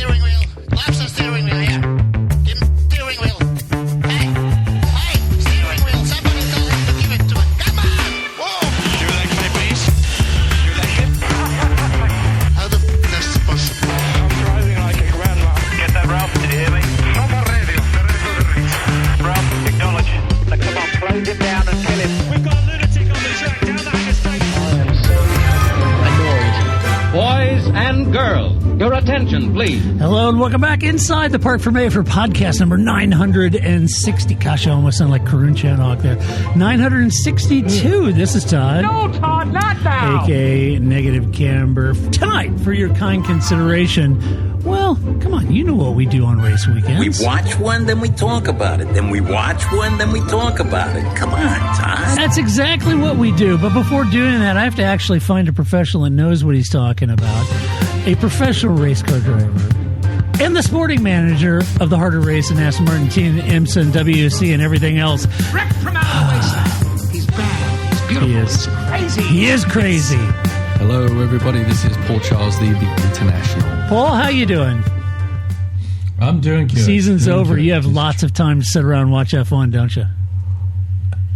steering wheel. Lapse the steering wheel, yeah. Give him steering wheel. Hey, steering wheel. Somebody tell him to give it to him. Come on! Whoa! Your leg, my please. Your leg hip. How the f*** is this possible? I'm driving like a grandma. Get that, Ralph? Did you hear me? Proper radio. Ralph, acknowledge. Now, come on, close him down and kill him. We've got a lunatic on the track. Down that interstate. Boys and girls, your attention, please. Hello and welcome back inside the Park for May for podcast number 960. Gosh, I almost sound like Karun Chandhok there. 962. This is Todd. No, Todd, not now. A.K.A. Negative Camber. Tonight, for your kind consideration, well, come on, you know what we do on race weekends. We watch one, then we talk about it. Then we watch one, then we talk about it. Come on, Todd. That's exactly what we do. But before doing that, I have to actually find a professional that knows what he's talking about. A professional race car driver. And the sporting manager of the Harder Race and Aston Martin team, IMSA, WC, and everything else. Rick from Outer Wasteland. He's bad. He's beautiful. He is. He's crazy. He is crazy. Hello, everybody. This is Paul Charles, the International. Paul, how you doing? I'm doing good. Season's doing over. good. You have lots of time to sit around and watch F1, don't you?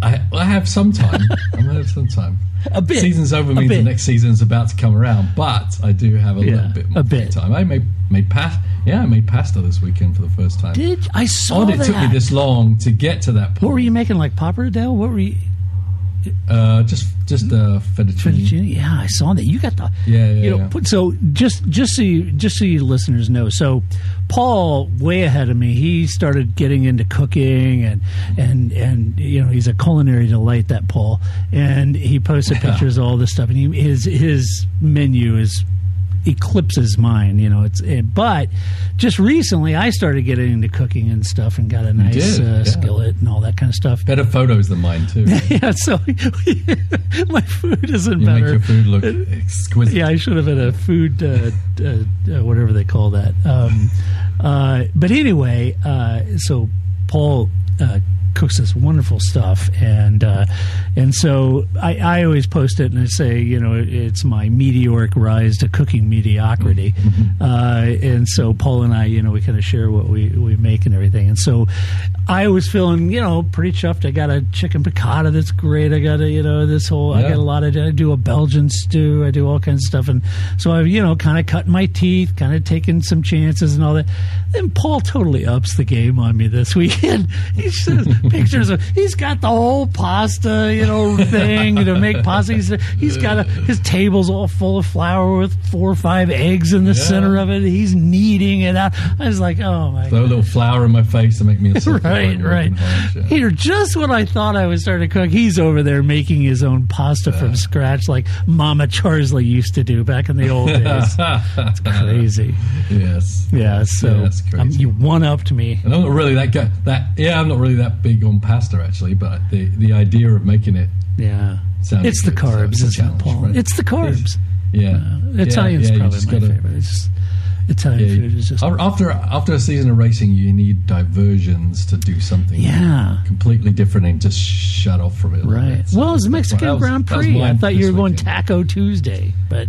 I have some time. I'm going to have some time. A bit. Season's over A means bit. the next season's about to come around, but I do have a little bit more free time. I made pasta this weekend for the first time. I saw that. It took me this long to get to that point. What were you making, like pappardelle? What were you? Just fettuccine. Yeah, I saw that. You got the Yeah. So just so you listeners know, so Paul, way ahead of me, he started getting into cooking and he's a culinary delight, that Paul, and he posted pictures of all this stuff, and his menu eclipses mine, but just recently I started getting into cooking and stuff and got a nice skillet and all that kind of stuff. Better photos than mine too. Yeah, so my food isn't better. Make your food look exquisite. Yeah, I should have had a food whatever they call that. But anyway, so Paul cooks this wonderful stuff, and so I always post it and I say, it's my meteoric rise to cooking mediocrity. And so Paul and I, we kind of share what we make and everything. And so I was feeling, pretty chuffed. I got a chicken piccata that's great. I got I got a lot of, I do a Belgian stew. I do all kinds of stuff. And so I've, kind of cut my teeth, kind of taking some chances and all that. Then Paul totally ups the game on me this weekend. He says pictures of, he's got the whole pasta, thing to make pasta. He's got his table's all full of flour with 4 or 5 eggs in the center of it. He's kneading it out. I was like, oh my God. Throw a little flour in my face to make me a Right. Here, just when I thought I was starting to cook, he's over there making his own pasta from scratch like Mama Charsley used to do back in the old days. It's crazy. Yes. Yeah, so that's crazy. you one-upped me. And I'm not really that guy. I'm not really that big on pasta, actually, but the idea of making it it's the carbs, isn't it, Paul? Right? It's the carbs. Italian's probably my favorite. It's just, Italian food is just... After a season of racing, you need diversions to do something completely different and just shut off from it. Right. Well, it's Mexican Grand Prix. I thought you were going Taco Tuesday, but...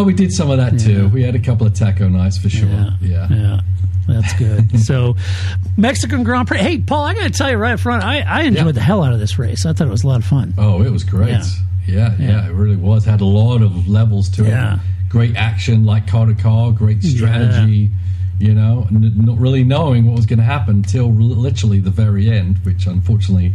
we did some of that too. We had a couple of taco nights for sure. Yeah. That's good. So, Mexican Grand Prix. Hey, Paul, I got to tell you right up front, I enjoyed the hell out of this race. I thought it was a lot of fun. Oh, it was great. Yeah, it really was. Had a lot of levels to it. Great action, like car to car. Great strategy. Not really knowing what was going to happen until literally the very end, which unfortunately,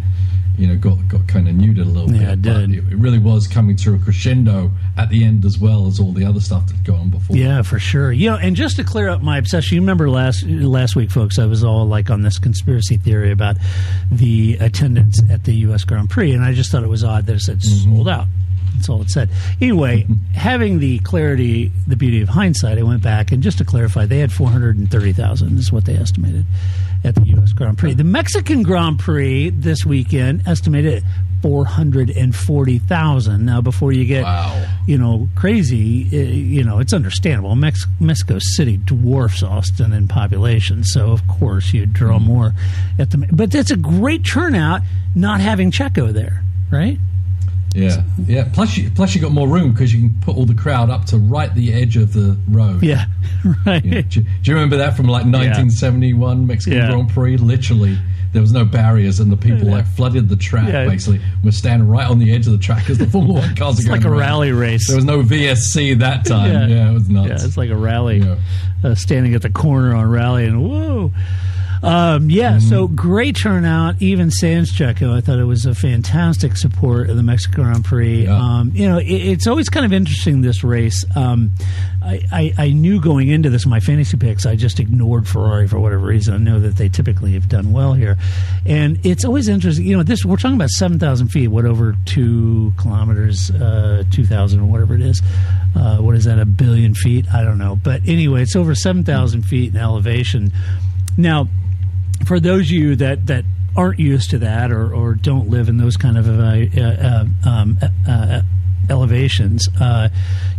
got kind of neutered a little bit. It did. It really was coming to a crescendo at the end as well as all the other stuff that's gone before. Yeah, for sure. And just to clear up my obsession, you remember last week, folks, I was all like on this conspiracy theory about the attendance at the U.S. Grand Prix, and I just thought it was odd that it said sold out. That's all it said. Anyway, having the clarity, the beauty of hindsight, I went back, and just to clarify, they had 430,000 is what they estimated at the U.S. Grand Prix. The Mexican Grand Prix this weekend estimated at 440,000. Now, before you get, crazy, it's understandable. Mexico City dwarfs Austin in population, so of course you'd draw more at the. But that's a great turnout, not having Checo there, right? Yeah, yeah. Plus you got more room because you can put all the crowd up to right the edge of the road. Yeah, right. Yeah. Do you remember that from like 1971 Mexican Grand Prix? Literally, there was no barriers, and the people like flooded the track. Basically, we're standing right on the edge of the track as the Formula One cars are going. It's like a around. rally race. There was no VSC that time. Yeah, it was nuts. Yeah, it's like a rally. Standing at the corner on rally, and whoa. So great turnout. Even sans Checo, I thought it was a fantastic support of the Mexican Grand Prix. Yeah. It's always kind of interesting, this race. I knew going into this, my fantasy picks, I just ignored Ferrari for whatever reason. I know that they typically have done well here. And it's always interesting. We're talking about 7,000 feet, over 2 kilometers, 2,000 or whatever it is. What is that, 1 billion feet? I don't know. But anyway, it's over 7,000 feet in elevation. Now, for those of you that aren't used to that or don't live in those kind of elevations,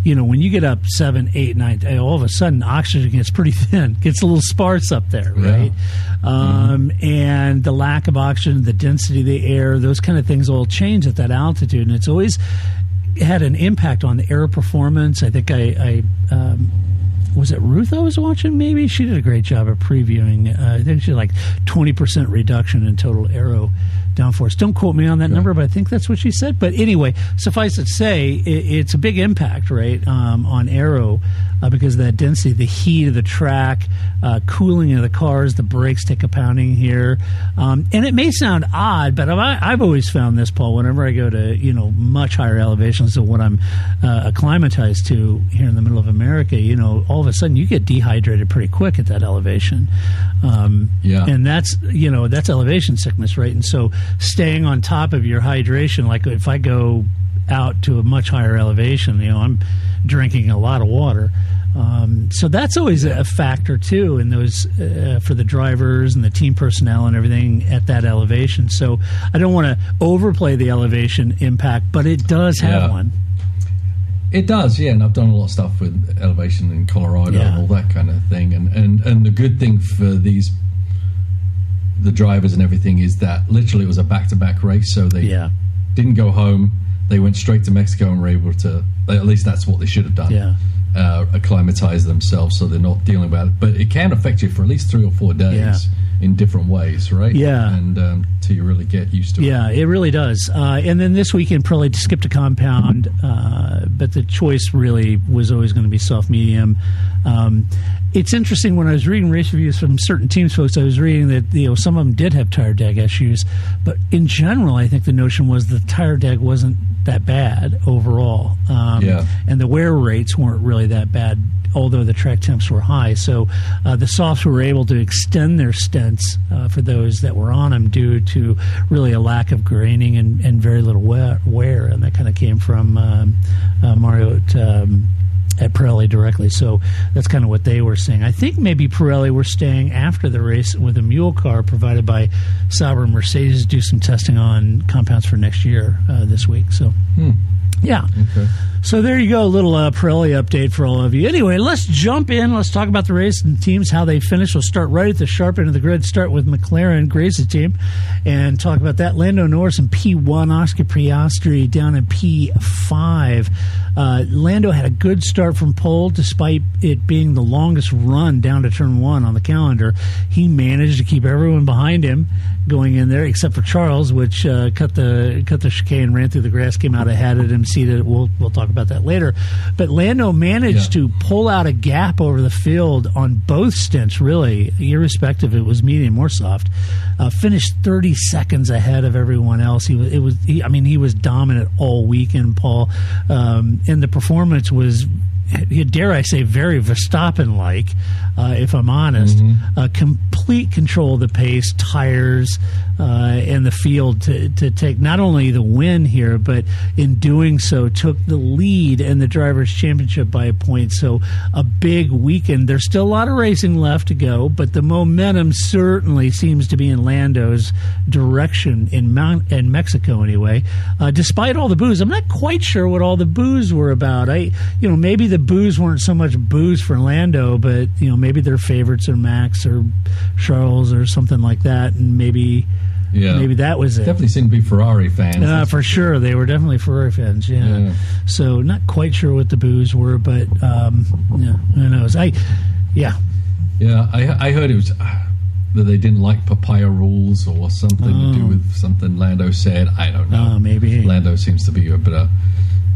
when you get up 7, 8, 9, all of a sudden oxygen gets pretty thin, gets a little sparse up there, right? And the lack of oxygen, the density of the air, those kind of things all change at that altitude, and it's always had an impact on the air performance. I think was it Ruth I was watching? Maybe she did a great job of previewing. I think she had like 20% reduction in total aero downforce. Don't quote me on that number, but I think that's what she said. But anyway, suffice it to say, it's a big impact, right, on aero because of that density, the heat of the track, cooling of the cars, the brakes take a pounding here. And it may sound odd, but I've always found this, Paul, whenever I go to much higher elevations than what I'm acclimatized to here in the middle of America, all of a sudden you get dehydrated pretty quick at that elevation. And that's elevation sickness, right? And so staying on top of your hydration, like if I go out to a much higher elevation, I'm drinking a lot of water. So that's always a factor too in those for the drivers and the team personnel and everything at that elevation. So I don't want to overplay the elevation impact, but it does have one. It does, yeah, and I've done a lot of stuff with elevation in Colorado and all that kind of thing. And the good thing for the drivers and everything is that literally it was a back-to-back race, so they didn't go home. They went straight to Mexico and were able to, at least that's what they should have done, acclimatize themselves so they're not dealing with it. But it can affect you for at least 3 or 4 days in different ways, right? Yeah. And till you really get used to it. Yeah, it really does. And then this weekend, probably skipped a compound, but the choice really was always going to be soft-medium. It's interesting, when I was reading race reviews from certain teams folks, I was reading that some of them did have tire deg issues, but in general, I think the notion was the tire deg wasn't that bad overall. And the wear rates weren't really that bad, although the track temps were high. So the softs were able to extend their stints for those that were on them due to really a lack of graining and very little wear. And that kind of came from Mario at Pirelli directly. So that's kind of what they were saying. I think maybe Pirelli were staying after the race with a mule car provided by Sauber and Mercedes to do some testing on compounds for next year this week. So yeah. Okay. So there you go, a little Pirelli update for all of you. Anyway, let's jump in. Let's talk about the race and teams, how they finish. We'll start right at the sharp end of the grid, start with McLaren, Grace's team, and talk about that. Lando Norris in P1, Oscar Piastri down in P5. Lando had a good start from pole, despite it being the longest run down to turn 1 on the calendar. He managed to keep everyone behind him going in there, except for Charles, which cut the chicane, ran through the grass, came out ahead of him, seated. We'll talk about that later. But Lando managed to pull out a gap over the field on both stints, really, irrespective if it was medium or soft. Finished 30 seconds ahead of everyone else. He was dominant all weekend, Paul. And the performance was, dare I say, very Verstappen-like, if I'm honest. Complete control of the pace, tires, and the field to take not only the win here, but in doing so took the lead in the Drivers' Championship by a point. So a big weekend. There's still a lot of racing left to go, but the momentum certainly seems to be in Lando's direction in Mexico anyway. Despite all the boos, I'm not quite sure what all the boos were about. Maybe the boos weren't so much boos for Lando, but maybe their favorites are Max or Charles or something like that, and maybe Yeah. Maybe that was it. Definitely seemed to be Ferrari fans. For sure. They were definitely Ferrari fans, yeah. So not quite sure what the boos were, but who knows. I heard it was that they didn't like papaya rules or something to do with something Lando said. I don't know. Maybe. Lando seems to be a bit of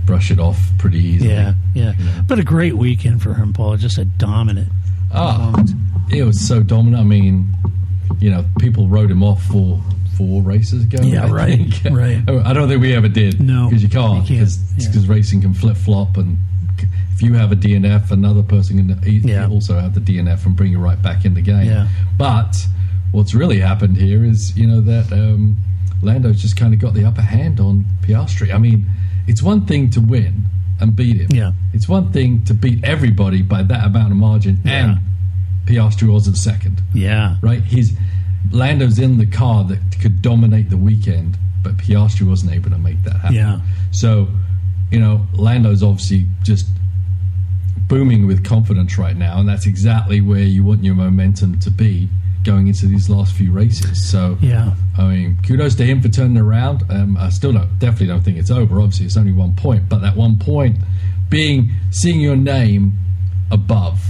brush it off pretty easily. Yeah. You know. But a great weekend for him, Paul. Just a dominant performance. It was so dominant. I mean, people wrote him off for 4 races ago. Yeah, right. I don't think we ever did. No. Because you can't. Because racing can flip-flop, and if you have a DNF, another person can also have the DNF and bring you right back in the game. Yeah. But what's really happened here is, that Lando's just kind of got the upper hand on Piastri. I mean, it's one thing to win and beat him. Yeah. It's one thing to beat everybody by that amount of margin, and Piastri wasn't second. Yeah. Right? Lando's in the car that could dominate the weekend, but Piastri wasn't able to make that happen. Yeah. So, Lando's obviously just booming with confidence right now, and that's exactly where you want your momentum to be going into these last few races. So, I mean, kudos to him for turning around. I still definitely don't think it's over. Obviously, it's only 1 point, but that 1 point seeing your name above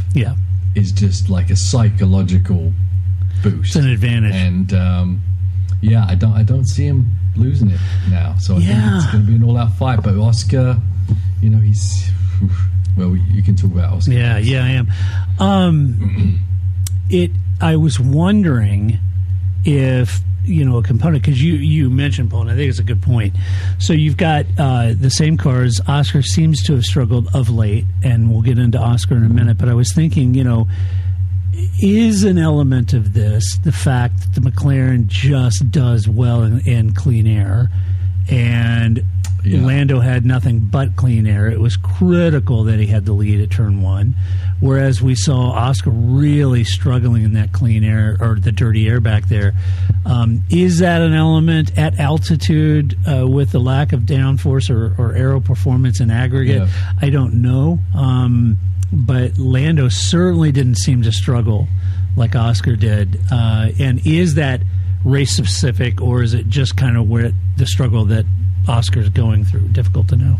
is just like a psychological boost. It's an advantage. And I don't see him losing it now. So I think it's going to be an all-out fight. But Oscar, he's you can talk about Oscar. Yeah, I am. I was wondering if a component, because you mentioned, Paul, and I think it's a good point. So you've got the same cars. Oscar seems to have struggled of late, and we'll get into Oscar in a minute. But I was thinking, is an element of this the fact that the McLaren just does well in clean air, and Lando had nothing but clean air. It was critical that he had the lead at turn 1, whereas we saw Oscar really struggling in that clean air, or the dirty air back there. Is that an element at altitude with the lack of downforce or aero performance in aggregate? I don't know. But Lando certainly didn't seem to struggle like Oscar did. And is that race specific, or is it just kind of where the struggle that Oscar's going through? Difficult to know.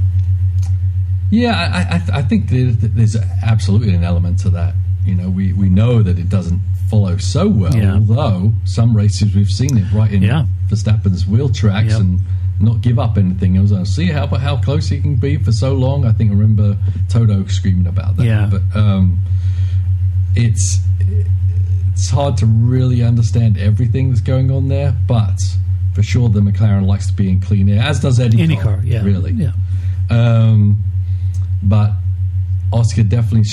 Yeah, I think there's absolutely an element to that. We know that it doesn't follow so well, although some races we've seen it right in Verstappen's wheel tracks and not give up anything. I was going to see how close he can be for so long. I think I remember Toto screaming about that. Yeah. But it's hard to really understand everything that's going on there. But for sure, the McLaren likes to be in clean air, as does any car. Really. Yeah. But Oscar definitely,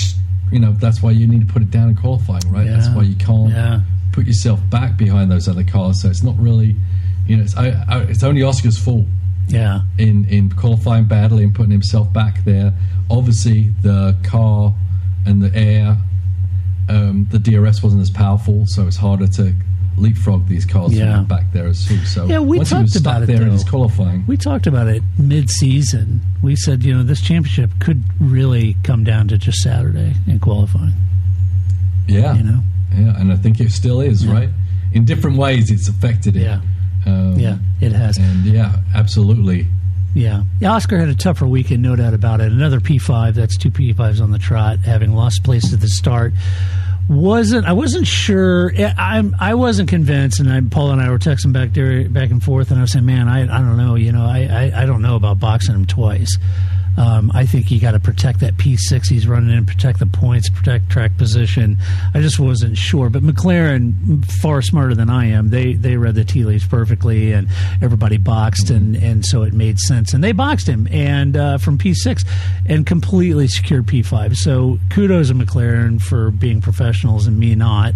that's why you need to put it down in qualifying, right? Yeah. That's why you can't put yourself back behind those other cars. So it's not really, it's only Oscar's fault. Yeah. In qualifying badly and putting himself back there. Obviously, the car and the air, the DRS wasn't as powerful, so it's harder to leapfrog these cars back there as soon. So we once talked he was about stuck it there though. in his qualifying. We talked about it mid-season. We said, this championship could really come down to just Saturday in qualifying. Yeah. And I think it still is, right? In different ways, it's affected it. Yeah. It has. And absolutely. Yeah, Oscar had a tougher weekend, no doubt about it. Another P5, that's 2 P5s on the trot, having lost place at the start. I wasn't sure. I wasn't convinced, and Paul and I were texting back and forth, and I was saying, man, I don't know. I don't know about boxing him twice. I think you got to protect that P6 he's running in, protect the points, protect track position. I just wasn't sure. But McLaren, far smarter than I am, they read the tea leaves perfectly, and everybody boxed, and so it made sense. And they boxed him and from P6 and completely secured P5. So kudos to McLaren for being professionals and me not,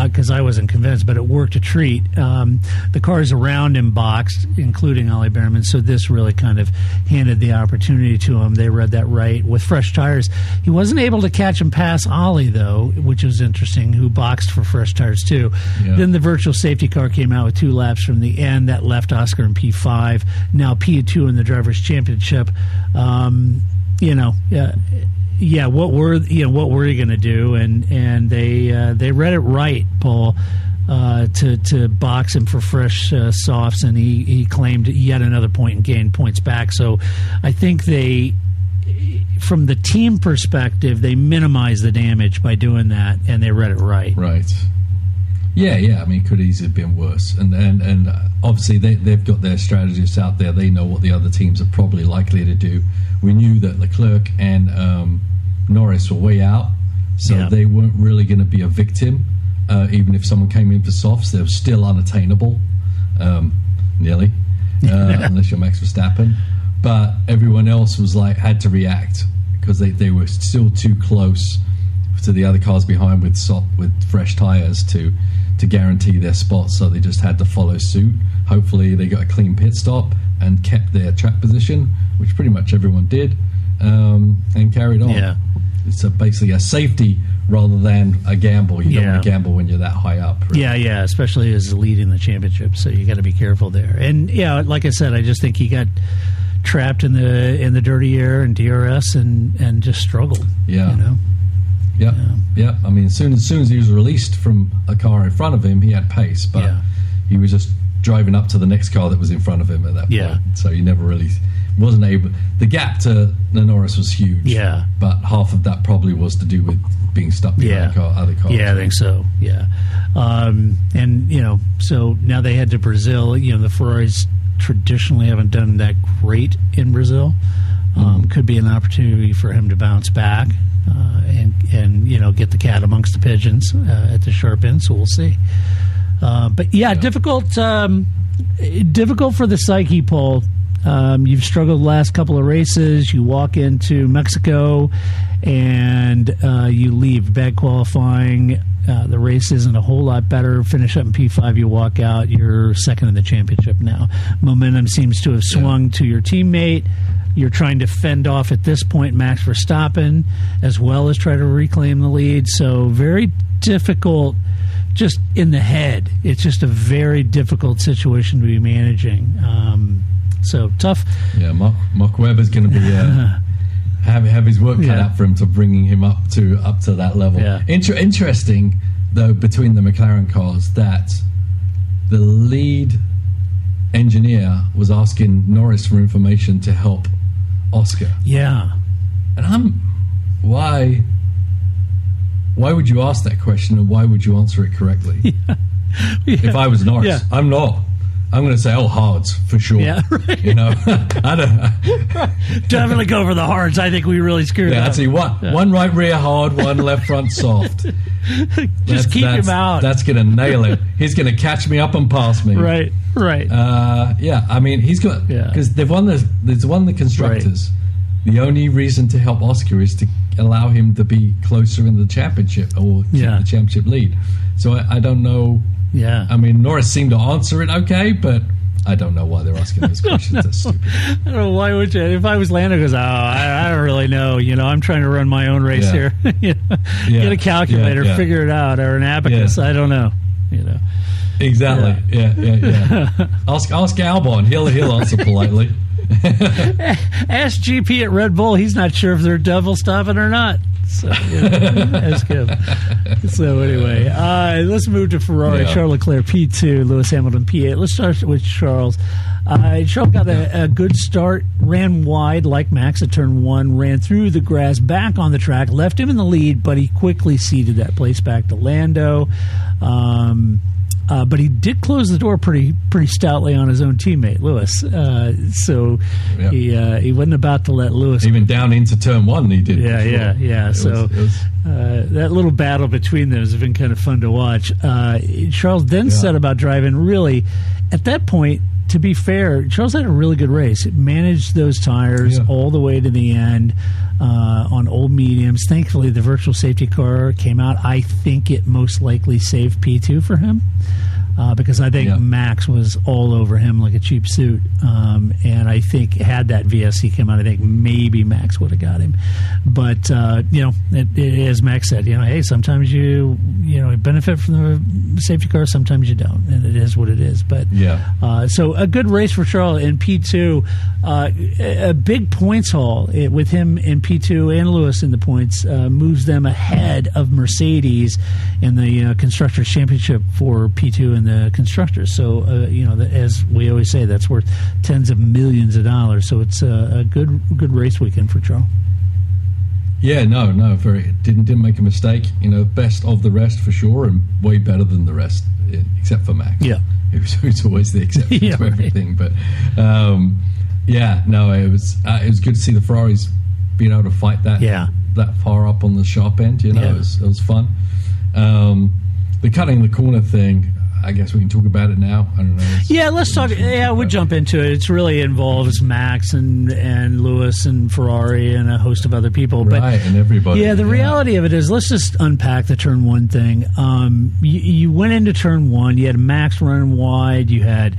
because I wasn't convinced, but it worked a treat. The cars around him boxed, including Ollie Bearman, so this really kind of handed the opportunity to him. They read that right with fresh tires. He wasn't able to catch him past Ollie, though, which was interesting, who boxed for fresh tires, too. Yeah. Then the virtual safety car came out with 2 laps from the end. That left Oscar in P5, now P2 in the Drivers' Championship. What were you going to do? And they read it right, Paul. to box him for fresh softs, and he claimed yet another point and gained points back. So I think from the team perspective, they minimized the damage by doing that, and they read it right. Right. Yeah. I mean, it could easily have been worse. And obviously, they've got their strategists out there. They know what the other teams are probably likely to do. We knew that Leclerc and Norris were way out, so they weren't really going to be a victim. Even if someone came in for softs, they were still unattainable, nearly, unless you're Max Verstappen. But everyone else was had to react because they were still too close to the other cars behind with fresh tires to guarantee their spots. So they just had to follow suit. Hopefully, they got a clean pit stop and kept their track position, which pretty much everyone did, and carried on. Yeah. It's basically a safety rather than a gamble. You don't want to gamble when you're that high up. Right? Yeah, especially as the lead in the championship. So you got to be careful there. And like I said, I just think he got trapped in the dirty air and DRS and just struggled. Yeah. You know? Yeah. I mean, as soon as he was released from a car in front of him, he had pace, but he was just driving up to the next car that was in front of him at that point. So he never really wasn't able. The gap to the Norris was huge. Yeah. But half of that probably was to do with being stuck behind other cars. Yeah, I think so. Yeah. And so now they head to Brazil. The Ferraris traditionally haven't done that great in Brazil. Could be an opportunity for him to bounce back and get the cat amongst the pigeons at the sharp end. So we'll see. But difficult for the psyche, Paul. You've struggled the last couple of races. You walk into Mexico and you leave. Bad qualifying. The race isn't a whole lot better. Finish up in P5, you walk out. You're second in the championship now. Momentum seems to have swung to your teammate. You're trying to fend off at this point Max Verstappen as well as try to reclaim the lead. So very difficult just in the head. It's just a very difficult situation to be managing. So tough. Yeah, Mark Webber's going to be have his work cut out for him to bringing him up to that level. Yeah. Interesting though, between the McLaren cars, that the lead engineer was asking Norris for information to help Oscar. Yeah, and why would you ask that question, and why would you answer it correctly? If I was Norris, I'm not. I'm going to say, hards for sure. Yeah, right. I don't. Definitely go for the hards. I think we really screwed up. I'd say one right rear hard, one left front soft. Just keep him out. That's going to nail it. He's going to catch me up and pass me. Right. I mean, he's got because they've won the constructors. Right. The only reason to help Oscar is to allow him to be closer in the championship or keep the championship lead. So I don't know. Yeah. I mean, Norris seemed to answer it okay, but I don't know why they're asking those questions. That's stupid. I don't know, why would you? If I was Lando, goes, I don't really know. I'm trying to run my own race here. Get a calculator, figure it out, or an abacus. I don't know. Exactly. Yeah. Ask Albon. He'll answer politely. Ask GP at Red Bull. He's not sure if they're double stopping or not. So that's good. So anyway, let's move to Ferrari. Charles Leclerc P2, Lewis Hamilton P8. Let's start with Charles. Charles got a good start, ran wide like Max at turn 1, ran through the grass, back on the track, left him in the lead, but he quickly ceded that place back to Lando. But he did close the door pretty stoutly on his own teammate, Lewis. So he wasn't about to let Lewis... Even down into turn 1 he did. Yeah. So that little battle between them has been kind of fun to watch. Charles then set about driving really, at that point, to be fair, Charles had a really good race. It managed those tires all the way to the end on old mediums. Thankfully, the virtual safety car came out. I think it most likely saved P2 for him. because I think Max was all over him like a cheap suit. And I think had that VSC come out, I think maybe Max would have got him. But, as Max said, hey, sometimes you benefit from the safety car, sometimes you don't. And it is what it is. But so a good race for Charles in P2. A big points haul with him in P2 and Lewis in the points moves them ahead of Mercedes in the Constructors' Championship for P2 and the Constructors. So, as we always say, that's worth tens of millions of dollars. So it's a good race weekend for Charles. Yeah, no, very didn't make a mistake. Best of the rest for sure, and way better than the rest, except for Max. Yeah, who's always the exception to everything. But it was good to see the Ferraris being able to fight that far up on the sharp end. It was fun. The cutting the corner thing, I guess we can talk about it now. I don't know. Let's talk. We'll jump into it. It really involves Max and Lewis and Ferrari and a host of other people. And everybody. Yeah, the reality of it is, let's just unpack the turn one thing. You went into turn one. You had Max running wide. You had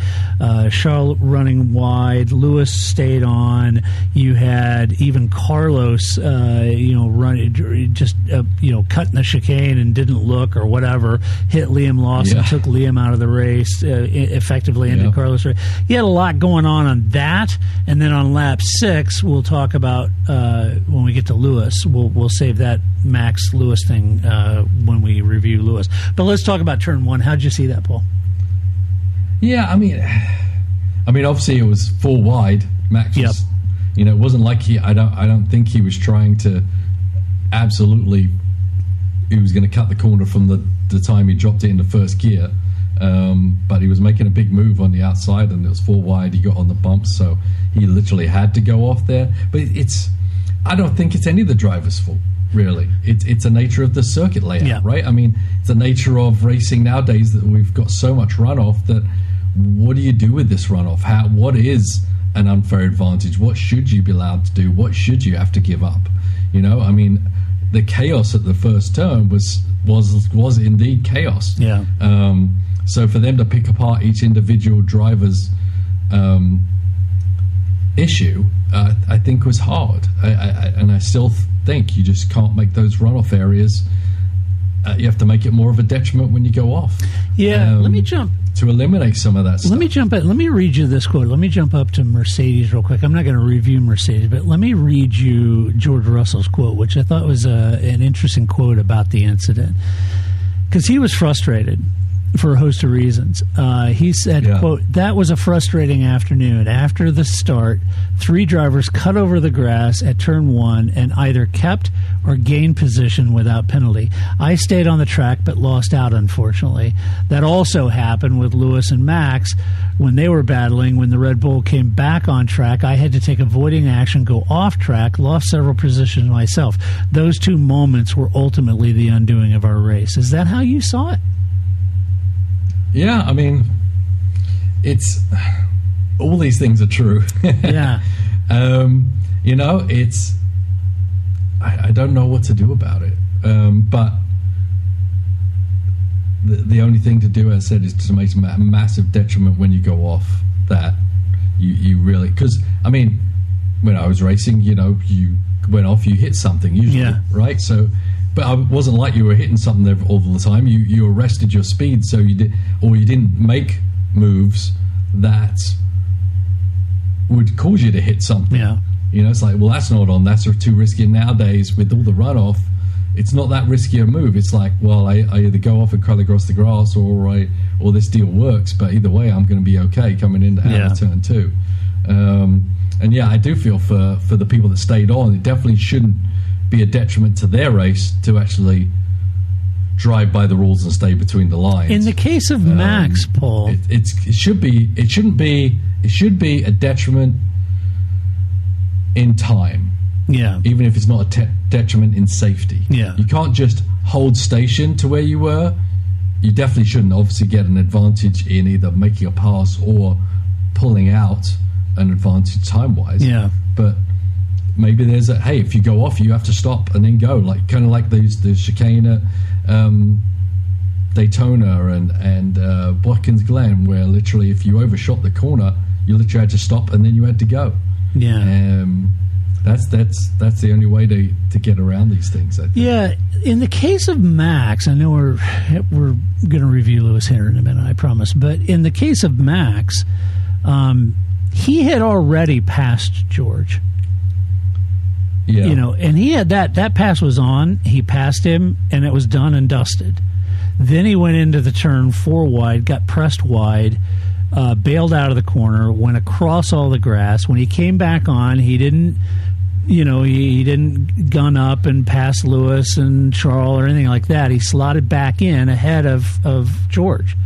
Charles running wide. Lewis stayed on. You had even Carlos, running just cutting the chicane and didn't look or whatever. Hit Liam Lawson, took Liam out of the race, effectively ended Carlos' race. You had a lot going on that, and then on lap 6, we'll talk about when we get to Lewis. We'll save that Max Lewis thing when we review Lewis. But let's talk about turn one. How'd you see that, Paul? Yeah, I mean, obviously it was full wide. Max was, it wasn't like I don't think he was trying to absolutely. He was going to cut the corner from the time he dropped it into first gear. But he was making a big move on the outside, and it was full wide. He got on the bumps, so he literally had to go off there. But I don't think it's any of the driver's fault, really. It's the nature of the circuit layout, right? I mean, it's the nature of racing nowadays that we've got so much runoff that what do you do with this runoff? What is an unfair advantage? What should you be allowed to do? What should you have to give up? I mean, the chaos at the first turn was indeed chaos. Yeah. So for them to pick apart each individual driver's issue, I think was hard. And I still think you just can't make those runoff areas. You have to make it more of a detriment when you go off. Yeah, let me jump. To eliminate some of that stuff. Let me read you this quote. Let me jump up to Mercedes real quick. I'm not going to review Mercedes, but let me read you George Russell's quote, which I thought was an interesting quote about the incident. Because he was frustrated for a host of reasons. He said, quote, "That was a frustrating afternoon. After the start, 3 drivers cut over the grass at turn 1 and either kept or gained position without penalty. I stayed on the track but lost out, unfortunately. That also happened with Lewis and Max when they were battling. When the Red Bull came back on track, I had to take avoiding action, go off track, lost several positions myself. Those 2 moments were ultimately the undoing of our race." Is that how you saw it? Yeah, I mean, it's all these things are true. Yeah. It's I don't know what to do about it. But the only thing to do, as I said, is to make a massive detriment when you go off that. You really, because I mean, when I was racing, you went off, you hit something usually, right? So. But it wasn't like you were hitting something there all the time. You arrested your speed, so you didn't make moves that would cause you to hit something. Yeah. It's like, well, that's not on. That's too risky. Nowadays, with all the runoff, it's not that risky a move. It's like, well, I either go off and cut across the grass, or this deal works. But either way, I'm going to be okay coming into out of turn 2. And I do feel for the people that stayed on. It definitely shouldn't be a detriment to their race to actually drive by the rules and stay between the lines. In the case of Max, Paul, it should be a detriment in time. Yeah. Even if it's not a detriment in safety. Yeah. You can't just hold station to where you were. You definitely shouldn't obviously get an advantage in either making a pass or pulling out an advantage time-wise. Yeah. But maybe there's if you go off, you have to stop and then go, kind of like the chicane Daytona and Watkins Glen, where literally if you overshot the corner, you literally had to stop and then you had to go. Yeah. That's the only way to get around these things, I think. Yeah. In the case of Max, I know we're going to review Lewis here in a minute, I promise. But in the case of Max, he had already passed George. Yeah. And he had that pass was on. He passed him, and it was done and dusted. Then he went into the turn 4 wide, got pressed wide, bailed out of the corner, went across all the grass. When he came back on, he didn't, he didn't gun up and pass Lewis and Charles or anything like that. He slotted back in ahead of George.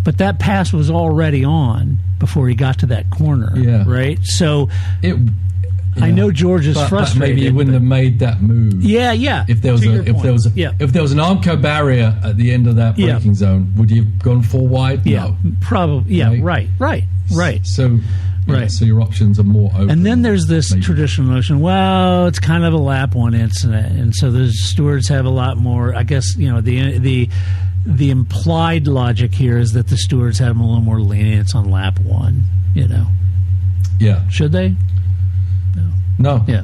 But that pass was already on before he got to that corner, right? So I know George is frustrated. But maybe he wouldn't have made that move. Yeah. If there was an Armco barrier at the end of that braking zone, would you have gone 4 wide? Yeah, no. probably. Yeah, right. So. Right. So your options are more open. And then there's this traditional notion, well, it's kind of a lap 1 incident, and so the stewards have a lot more, I guess, the implied logic here is that the stewards have a little more lenience on lap 1, Yeah. Should they? No. Yeah.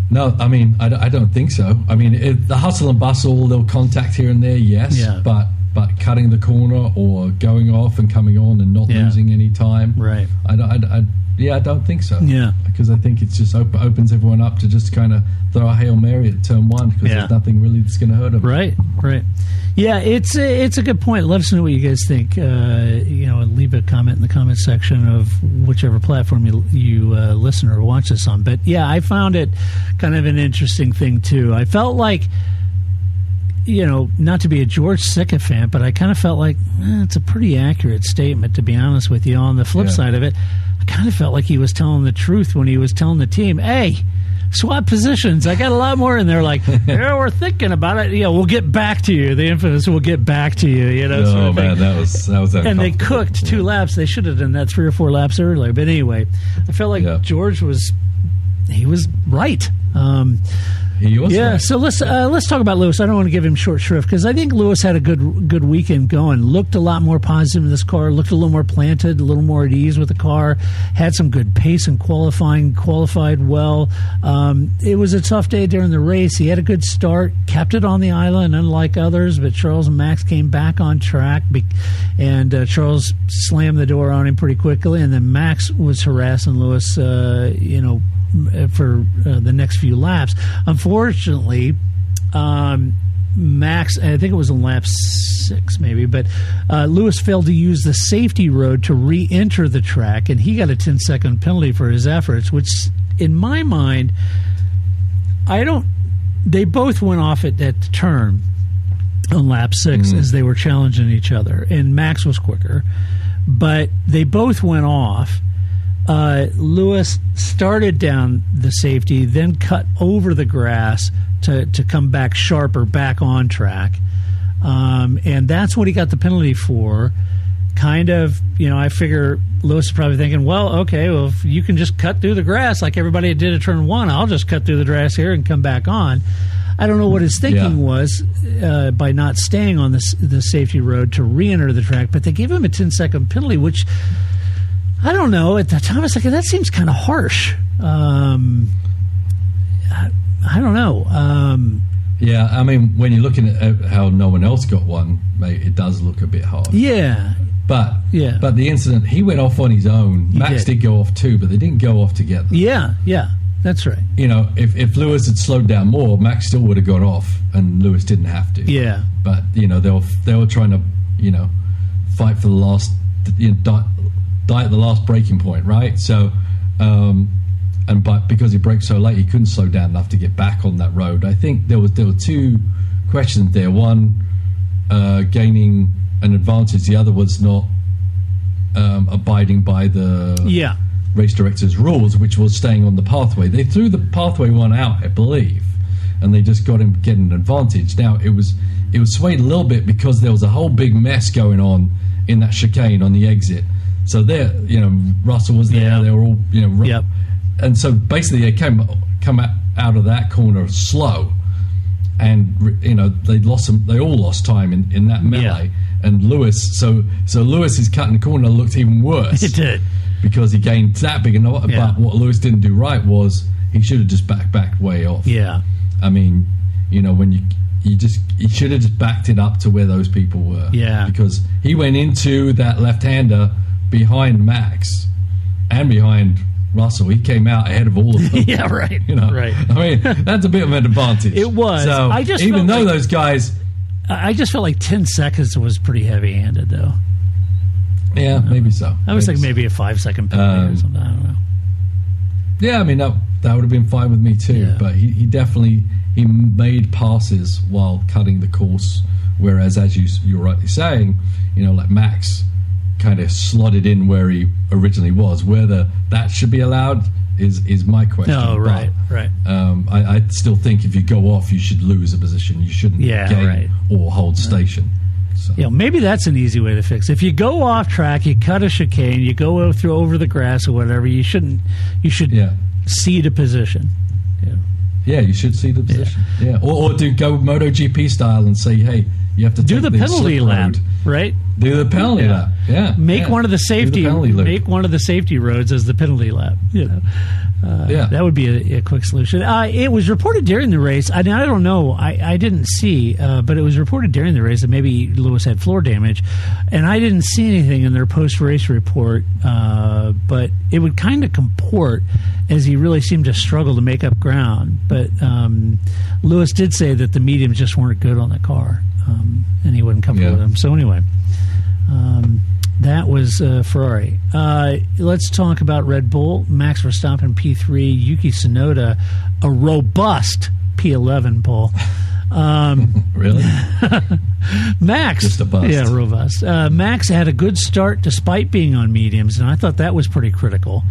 No, I mean, I don't think so. I mean, the hustle and bustle, little contact here and there, yes. Yeah. But cutting the corner or going off and coming on and not losing any time, right? I don't think so. Yeah, because I think it's just opens everyone up to just kind of throw a Hail Mary at turn 1 because there's nothing really that's going to hurt them. Right. Yeah, it's a good point. Let us know what you guys think. Leave a comment in the comment section of whichever platform you listen or watch this on. But yeah, I found it kind of an interesting thing too. I felt like, not to be a George sycophant, but I kind of felt like it's a pretty accurate statement, to be honest with you. On the flip side of it, I kind of felt like he was telling the truth when he was telling the team, hey, swap positions. I got a lot more in there. Like, we're thinking about it. Yeah, we'll get back to you. The infamous "we'll get back to you." Sort of man, that was. And they cooked 2 laps. They should have done that 3 or 4 laps earlier. But anyway, I felt like George was right. He was right. So let's talk about Lewis. I don't want to give him short shrift because I think Lewis had a good weekend going. Looked a lot more positive in this car. Looked a little more planted, a little more at ease with the car. Had some good pace in qualifying. Qualified well. It was a tough day during the race. He had a good start. Kept it on the island, unlike others. But Charles and Max came back on track, and Charles slammed the door on him pretty quickly. And then Max was harassing Lewis. For the next few laps. Unfortunately, Max, I think it was on lap 6 maybe, but Lewis failed to use the safety road to re-enter the track, and he got a 10-second penalty for his efforts, which in my mind, they both went off at the turn on lap 6 as they were challenging each other, and Max was quicker, but they both went off. Lewis started down the safety, then cut over the grass to come back sharper, back on track. And that's what he got the penalty for. Kind of, I figure Lewis is probably thinking, if you can just cut through the grass like everybody did at turn 1, I'll just cut through the grass here and come back on. I don't know what his thinking was by not staying on the safety road to re-enter the track, but they gave him a 10-second penalty, which... I don't know. At the time, I was like, that seems kind of harsh. I don't know. I mean, when you're looking at how no one else got one, it does look a bit harsh. Yeah. But the incident, he went off on his own. Max did go off too, but they didn't go off together. Yeah, that's right. If Lewis had slowed down more, Max still would have got off, and Lewis didn't have to. Yeah. But they were trying to fight for the last die at the last breaking point, right? So, but because he braked so late, he couldn't slow down enough to get back on that road. I think there were 2 questions there. One, gaining an advantage. The other was not abiding by the race director's rules, which was staying on the pathway. They threw the pathway one out, I believe, and they just got him getting an advantage. Now it was swayed a little bit because there was a whole big mess going on in that chicane on the exit. So there, Russell was there. Yeah. They were all, and so basically they come out of that corner slow, and they all lost time in that melee. And Lewis, so Lewis's cutting corner looked even worse. It did, because he gained that big. But what Lewis didn't do right was he should have just backed way off. Yeah, I mean, when he should have just backed it up to where those people were. Yeah, because he went into that left-hander behind Max and behind Russell. He came out ahead of all of them. Yeah, right. Right. I mean, that's a bit of an advantage. It was. So I just even though felt like, those guys, I just felt like 10 seconds was pretty heavy-handed, though. Yeah, maybe so. I was like maybe a 5-second penalty or something. I don't know. Yeah, I mean that would have been fine with me too. Yeah. But he definitely made passes while cutting the course. Whereas, as you're rightly saying, like Max kind of slotted in where he originally was. Whether that should be allowed is my question. No, right, right. I still think if you go off, you should lose a position. You shouldn't gain or hold station. So. Maybe that's an easy way to fix it. If you go off track, you cut a chicane, you go over the grass or whatever, you should cede a position. Yeah, you should cede the position. Yeah. Or go MotoGP style and say, hey, you have to do the penalty lap, right? Do the penalty lap. Yeah. Make one of the safety roads as the penalty lap. That would be a quick solution. It was reported during the race. I don't know. I didn't see, but it was reported during the race that maybe Lewis had floor damage, and I didn't see anything in their post-race report. But it would kind of comport as he really seemed to struggle to make up ground. But Lewis did say that the mediums just weren't good on the car, and he wasn't comfortable with them. So anyway. That was Ferrari. Let's talk about Red Bull. Max Verstappen P3, Yuki Tsunoda a robust P11, Paul. Really? Max, just a bust. Yeah, robust. Max had a good start despite being on mediums, and I thought that was pretty critical,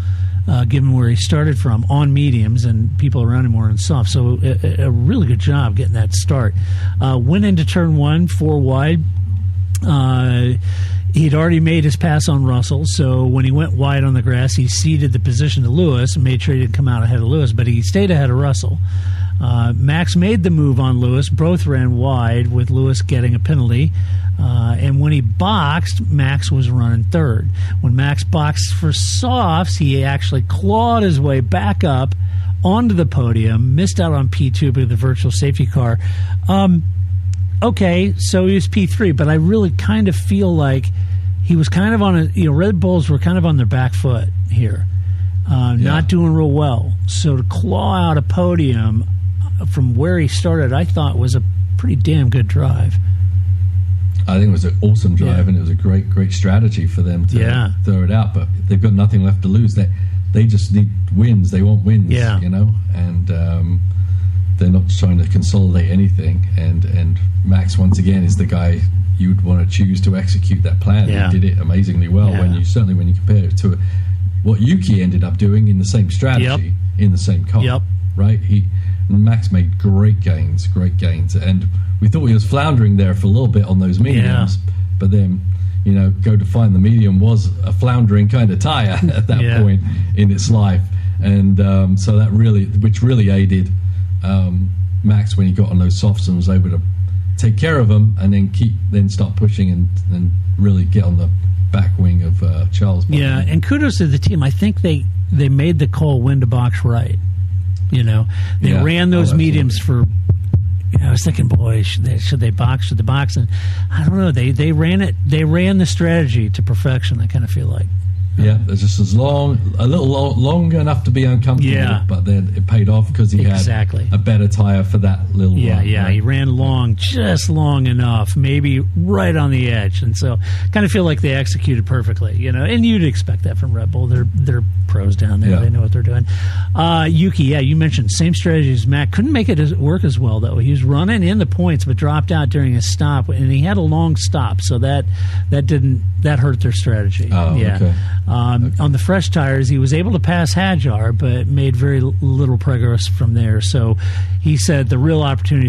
given where he started from on mediums and people around him were on soft. So a really good job getting that start. Went into turn 1, 4 wide. He'd already made his pass on Russell, so when he went wide on the grass, he ceded the position to Lewis and made sure he didn't come out ahead of Lewis, but he stayed ahead of Russell. Max made the move on Lewis. Both ran wide, with Lewis getting a penalty. And when he boxed, Max was running third. When Max boxed for softs, he actually clawed his way back up onto the podium, missed out on P2 because of the virtual safety car. Okay, so he was P3, but I really kind of feel like he was kind of on Red Bulls were kind of on their back foot here, not doing real well. So to claw out a podium from where he started, I thought was a pretty damn good drive. I think it was an awesome drive, and it was a great strategy for them to throw it out. But they've got nothing left to lose. They just need wins. They want wins, and they're not trying to consolidate anything. And Max, once again, is the guy you'd want to choose to execute that plan. He did it amazingly well when you compare it to what Yuki ended up doing in the same strategy in the same car. Right? Max made great gains, and we thought he was floundering there for a little bit on those mediums, but then go to find the medium was a floundering kind of tire at that point in its life, and so that really aided Max when he got on those softs and was able to take care of them and then start pushing and really get on the back wing of Charles. And kudos to the team. I think they made the call when to box right. They ran those mediums for. I was thinking, boy, should they box? Should they box? And I don't know. They ran it. They ran the strategy to perfection. I kind of feel like. Yeah, just a little long enough to be uncomfortable, but then it paid off because he had a better tire for that little run. Right? He ran long, just long enough, maybe right on the edge, and so kind of feel like they executed perfectly, and you'd expect that from Red Bull. They're pros down there. They know what they're doing. Yuki, you mentioned same strategy as Mac. Couldn't make it work as well, though. He was running in the points, but dropped out during his stop, and he had a long stop, so that hurt their strategy. Okay. On the fresh tires, he was able to pass Hadjar, but made very little progress from there. So he said there was a real opportunity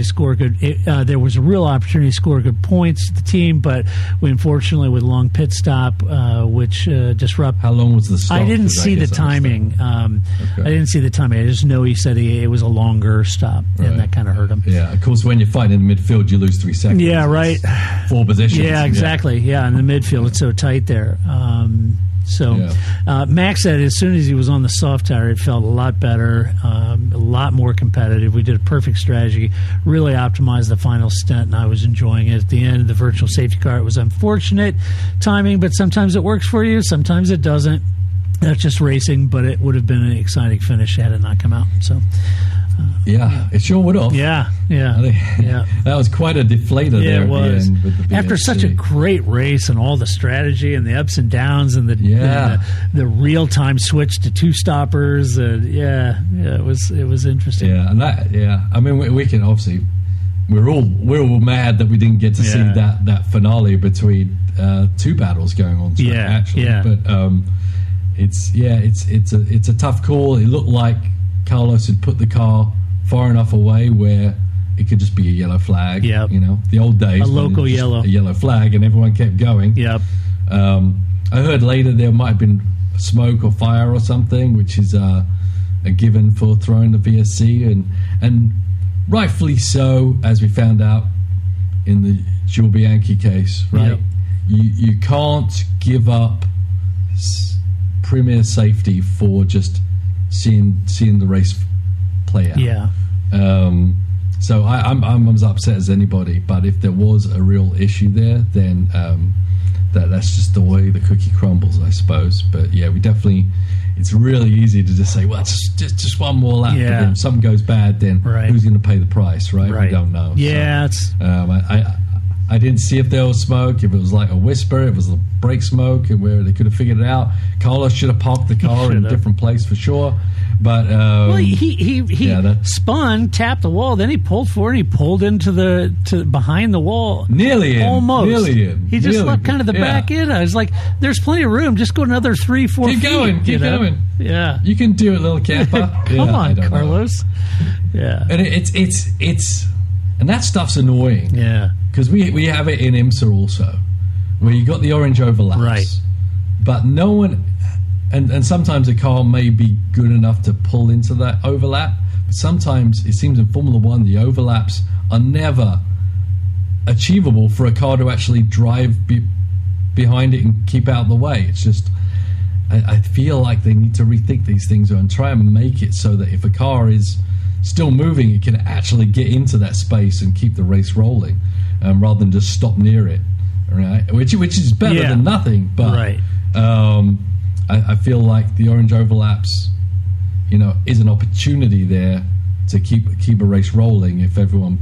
to score good points to the team, but we unfortunately, with a long pit stop, which disrupted. How long was the stop? I didn't see the timing. I didn't see the timing. I just know he said it was a longer stop, and that kind of hurt him. Yeah, of course, when you're fighting in the midfield, you lose 3 seconds. Yeah, right. 4 positions. Yeah, exactly. Yeah, in the midfield, it's so tight there. Max said as soon as he was on the soft tire, it felt a lot better, a lot more competitive. We did a perfect strategy, really optimized the final stint, and I was enjoying it. At the end of the virtual safety car, it was unfortunate timing, but sometimes it works for you, sometimes it doesn't. That's just racing, but it would have been an exciting finish had it not come out. So, yeah, it sure would have. Yeah. That was quite a deflator there. It was. At the end with the After such a great race and all the strategy and the ups and downs and the real time switch to 2 stoppers, it was interesting. Yeah, and I mean, we can obviously we're all mad that we didn't get to see that finale between 2 battles going on. Actually, but it's a tough call. It looked like Carlos had put the car far enough away where it could just be a yellow flag. Yep. The old days. A local a yellow flag, and everyone kept going. Yep. I heard later there might have been smoke or fire or something, which is a given for throwing the VSC, and rightfully so, as we found out in the Jules Bianchi case. Right. Yep. You can't give up premier safety for just seeing the race play out. Yeah. So I'm as upset as anybody, but if there was a real issue there, then that's just the way the cookie crumbles, I suppose. But yeah, we definitely. It's really easy to just say, well, it's just one more lap. Yeah. But if something goes bad, then who's going to pay the price, right? We don't know. Yeah, so, I didn't see if there was smoke, if it was like a whisper, if it was a brake smoke, and where they could have figured it out. Carlos should have parked the car in a different place for sure. But he spun, tapped the wall, then he pulled forward, and he pulled into behind the wall. Nearly in. Almost. Nearly in. He just left kind of the back end. I was like, there's plenty of room. Just go another 3-4 feet. Keep going. Yeah. You can do it, little camper. Come on, Carlos. Yeah. And it's and that stuff's annoying. Yeah. Because we have it in IMSA also, where you got the orange overlaps. Right. But no one, and sometimes a car may be good enough to pull into that overlap, but sometimes it seems in Formula One the overlaps are never achievable for a car to actually drive behind it and keep out of the way. It's just, I feel like they need to rethink these things and try and make it so that if a car is still moving, it can actually get into that space and keep the race rolling, rather than just stop near it, right? Which is better than nothing. But I feel like the orange overlaps, is an opportunity there to keep a race rolling if everyone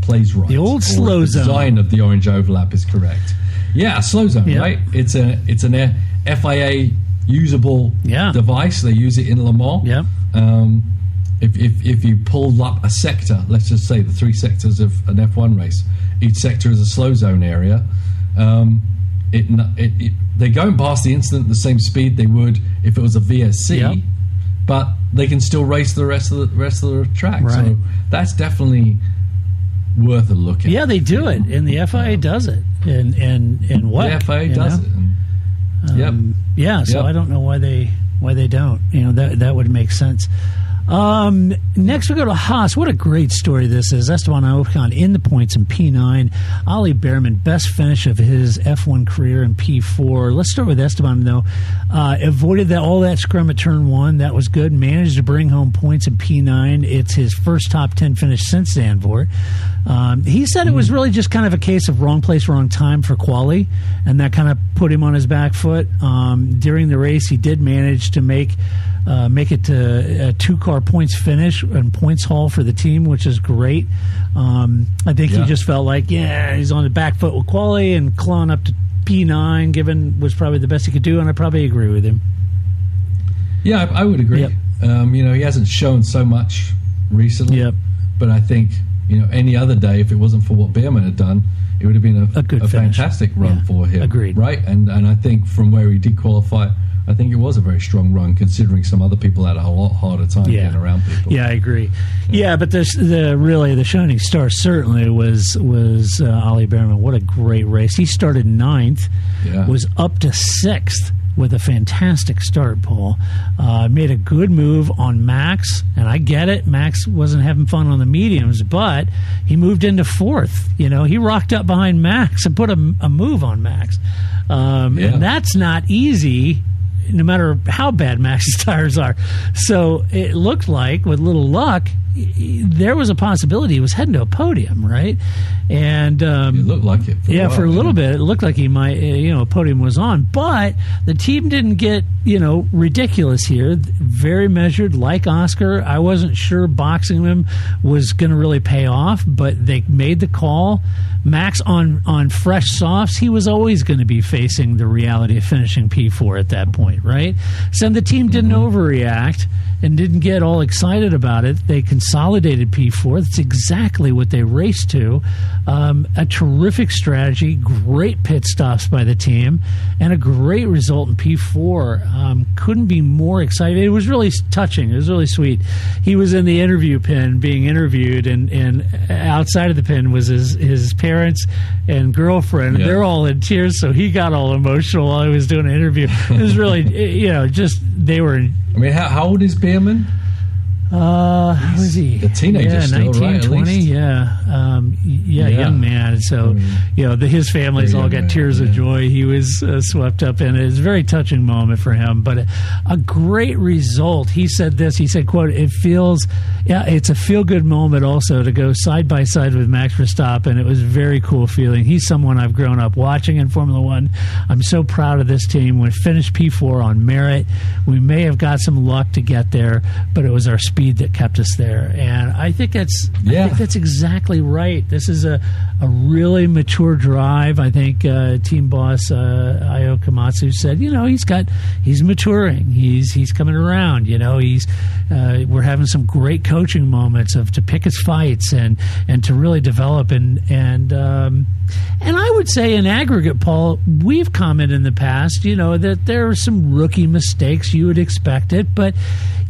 plays right. The old slow zone. The design of the orange overlap is correct. Yeah, a slow zone, right? It's an FIA usable device. They use it in Le Mans. Yeah. If you pull up a sector, let's just say the 3 sectors of an F1 race, each sector is a slow zone area. They're going past the incident at the same speed they would if it was a VSC, but they can still race the rest of the track. Right. So that's definitely worth a look at. Yeah, they do it, and the FIA does it, and what the FIA does it. And, So I don't know why they don't. That would make sense. Next we go to Haas. What a great story this is. Esteban Ocon in the points in P9. Ollie Bearman, best finish of his F1 career in P4. Let's start with Esteban, though. Avoided all that scrum at turn 1. That was good. Managed to bring home points in P9. It's his first top 10 finish since Zandvoort. He said it was really just kind of a case of wrong place, wrong time for quali, and that kind of put him on his back foot. During the race, he did manage to make it to a 2-car points finish and points haul for the team, which is great. I think he just felt like, he's on the back foot with quali, and clawing up to P9 given was probably the best he could do, and I probably agree with him. Yeah, I would agree. Yep. He hasn't shown so much recently, but I think any other day, if it wasn't for what Bearman had done, it would have been a fantastic run for him. Agreed. Right? And I think from where he did qualify I think it was a very strong run, considering some other people had a lot harder time getting around people. Yeah, I agree. Yeah, but the shining star certainly was Ollie Bearman. What a great race! He started 9th, was up to 6th with a fantastic start, Paul. Made a good move on Max, and I get it. Max wasn't having fun on the mediums, but he moved into 4th. He rocked up behind Max and put a move on Max. And that's not easy, no matter how bad Max's tires are. So it looked like, with little luck, there was a possibility he was heading to a podium, right? And it looked like it. For a little bit, it looked like he might, a podium was on. But the team didn't get, ridiculous here. Very measured, like Oscar. I wasn't sure boxing him was going to really pay off, but they made the call. Max on fresh softs, he was always going to be facing the reality of finishing P4 at that point, right? So the team didn't overreact and didn't get all excited about it. They consolidated P4. That's exactly what they raced to. A terrific strategy, great pit stops by the team, and a great result in P4. Couldn't be more excited. It was really touching. It was really sweet. He was in the interview pen being interviewed, and outside of the pen was his parents and girlfriend. Yeah. They're all in tears, so he got all emotional while he was doing an interview. It was really, just they were in. I mean, how old is Bearman? How is he? A teenager still, 19, right? 20, young man. So, his family's all got tears of joy. He was swept up in it. It was a very touching moment for him, but a great result. He said this, he said, quote, it's a feel-good moment also to go side by side with Max Verstappen. It was a very cool feeling. He's someone I've grown up watching in Formula One. I'm so proud of this team. We finished P4 on merit. We may have got some luck to get there, but it was our speed that kept us there, and I think that's exactly right. This is a really mature drive. I think team boss Io Komatsu said, he's maturing. He's coming around. We're having some great coaching moments to pick his fights and to really develop and I would say in aggregate, Paul, we've commented in the past, that there are some rookie mistakes. You would expect it, but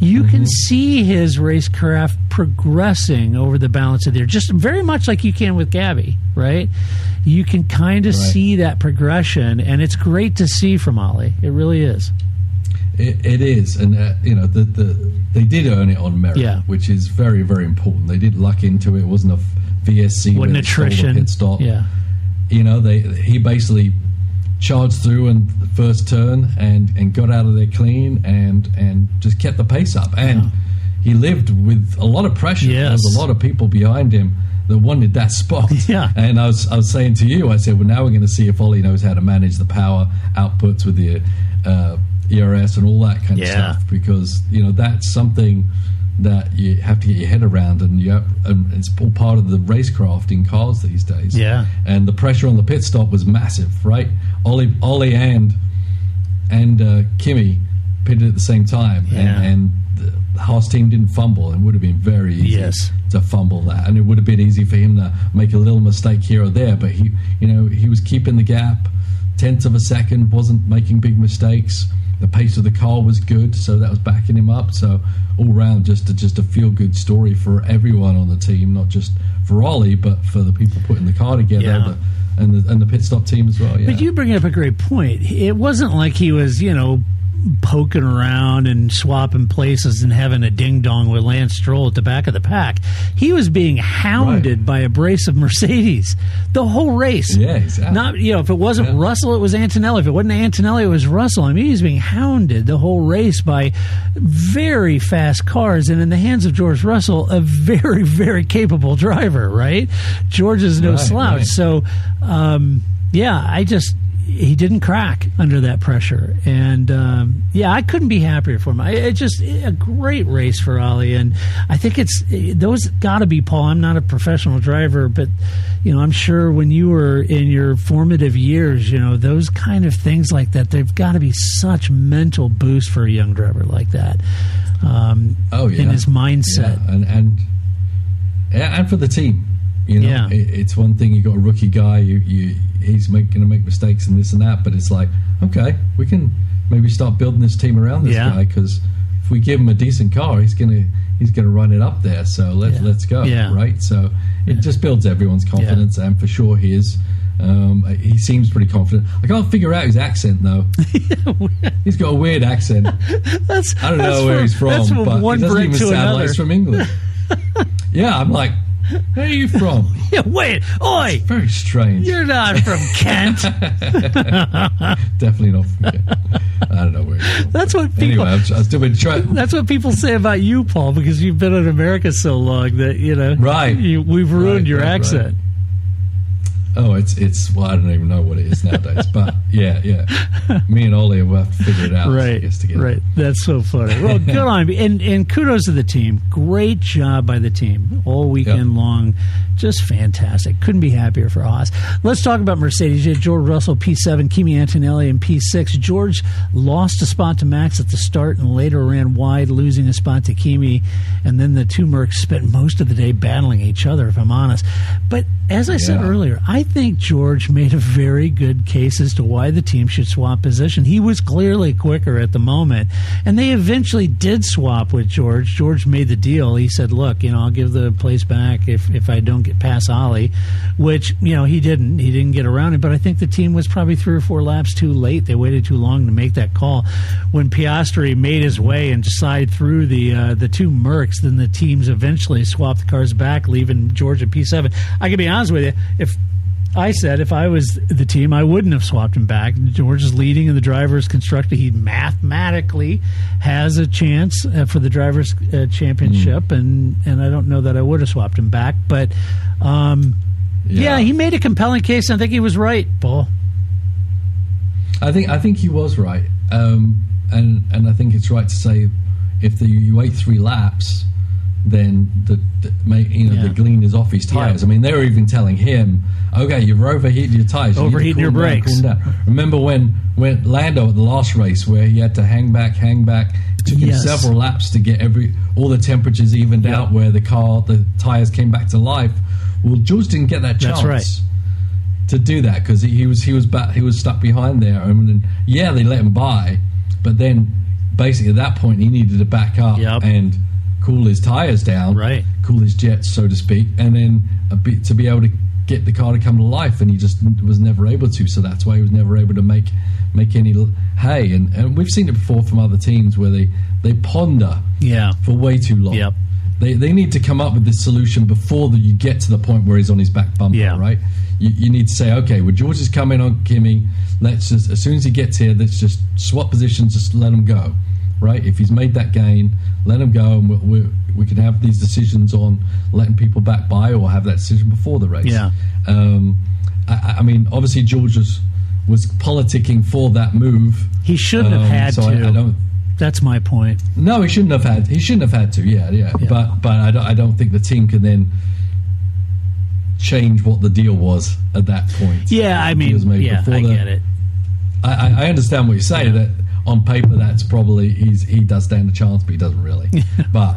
you can see his racecraft progressing over the balance of the year, just very much like you can with Gabby, right? You can kind of see that progression, and it's great to see from Ollie. It really is. It is, and they did earn it on merit, which is very, very important. They did luck into it. It wasn't a VSC, wasn't attrition. Pit stop. Yeah, he basically charged through in the first turn and got out of there clean and just kept the pace up. And he lived with a lot of pressure. Yes. There was a lot of people behind him that wanted that spot. Yeah. And I was saying to you, I said, well, now we're going to see if Ollie knows how to manage the power outputs with the ERS and all that kind of stuff, because that's something that you have to get your head around, and it's all part of the racecraft in cars these days. Yeah. And the pressure on the pit stop was massive, right? Ollie and Kimi pitted at the same time, and the Haas team didn't fumble. It would have been very easy to fumble that, and it would have been easy for him to make a little mistake here or there. But he was keeping the gap, tenths of a second, wasn't making big mistakes. The pace of the car was good, so that was backing him up. So all round, just a feel-good story for everyone on the team, not just for Ollie, but for the people putting the car together, and the pit stop team as well. Yeah. But you bring up a great point. It wasn't like he was, poking around and swapping places and having a ding-dong with Lance Stroll at the back of the pack. He was being hounded by a brace of Mercedes the whole race. Yeah, exactly. Not, if it wasn't Russell, it was Antonelli. If it wasn't Antonelli, it was Russell. I mean, he was being hounded the whole race by very fast cars, and in the hands of George Russell, a very, very capable driver, right? George is no slouch. Right. So, he didn't crack under that pressure, and I couldn't be happier for him. It's just a great race for Ollie, and I think those got to be, Paul. I'm not a professional driver, but I'm sure when you were in your formative years, those kind of things like that, they've got to be such mental boost for a young driver like that. In his mindset, and for the team. It's one thing, you got a rookie guy, he's going to make mistakes and this and that, but it's like, okay, we can maybe start building this team around this guy, because if we give him a decent car, he's gonna run it up there. So let's go, right? So it just builds everyone's confidence, and for sure his. He seems pretty confident. I can't figure out his accent though. He's got a weird accent. I don't know where he's from, but he doesn't even sound like he's from England. Yeah, I'm like, where are you from? Yeah, wait, oi! It's very strange. You're not from Kent. Definitely not from Kent. I don't know where he's from. That's what people. Anyway, I was doing that's what people say about you, Paul, because you've been in America so long that we've ruined your accent. Right. Oh, it's well, I don't even know what it is nowadays, but yeah. Me and Ollie will have to figure it out. Right. That's so funny. Well, good on you, and kudos to the team. Great job by the team all weekend long. Just fantastic. Couldn't be happier for Haas. Let's talk about Mercedes. You had George Russell P7, Kimi Antonelli in P6. George lost a spot to Max at the start and later ran wide, losing a spot to Kimi. And then the two Mercs spent most of the day battling each other, if I'm honest. But as I said earlier, I think George made a very good case as to why the team should swap position. He was clearly quicker at the moment, and they eventually did swap with George. George made the deal. He said, look, I'll give the place back if I don't get past Ollie, which, he didn't. He didn't get around it, but I think the team was probably 3 or 4 laps too late. They waited too long to make that call. When Piastri made his way and decided through the two Mercs, then the teams eventually swapped the cars back, leaving George at P7. I can be honest with you, if I was the team, I wouldn't have swapped him back. George is leading in the Drivers' Constructor. He mathematically has a chance for the Drivers' Championship, and I don't know that I would have swapped him back. But, he made a compelling case, and I think he was right, Paul. I think he was right. And I think it's right to say if you wait 3 laps, then the glean is off his tires. I mean, they were even telling him, okay, you've overheated your tires, overheating your brakes. Remember when Lando at the last race, where he had to hang back, it took him several laps to get all the temperatures evened out, where the tires came back to life. Well, George didn't get that chance to do that, because he was stuck behind there. And they let him by, but then basically at that point he needed to back up and cool his tires down, cool his jets, so to speak, and then to be able to get the car to come to life, and he just was never able to. So that's why he was never able to make any hay. And we've seen it before from other teams where they ponder for way too long. They need to come up with this solution before you get to the point where he's on his back bumper, right? You need to say, okay, well, George is coming on Kimi. Let's just, as soon as he gets here, let's just swap positions, just let him go. Right? If he's made that gain, let him go, and we can have these decisions on letting people back by, or have that decision before the race. I mean, obviously George was politicking for that move. He shouldn't have had to. That's my point. No, he shouldn't have had. He shouldn't have had to. Yeah. But I don't think the team can then change what the deal was at that point. Yeah, I mean, I get it. I understand what you're saying. That on paper, that's probably he does stand a chance, but he doesn't really. But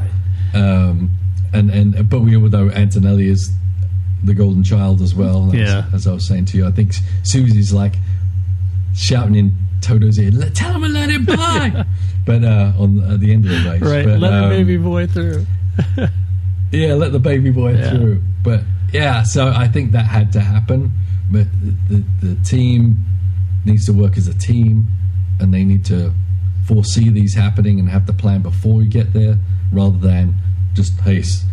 but we all know Antonelli is the golden child as well. As I was saying to you, I think Susie's like shouting in Toto's ear, "Tell him to let him by." But at the end of the race, but, let the baby boy through. Let the baby boy through. But so I think that had to happen. But the team needs to work as a team, and they need to foresee these happening and have the plan before we get there, rather than just pace.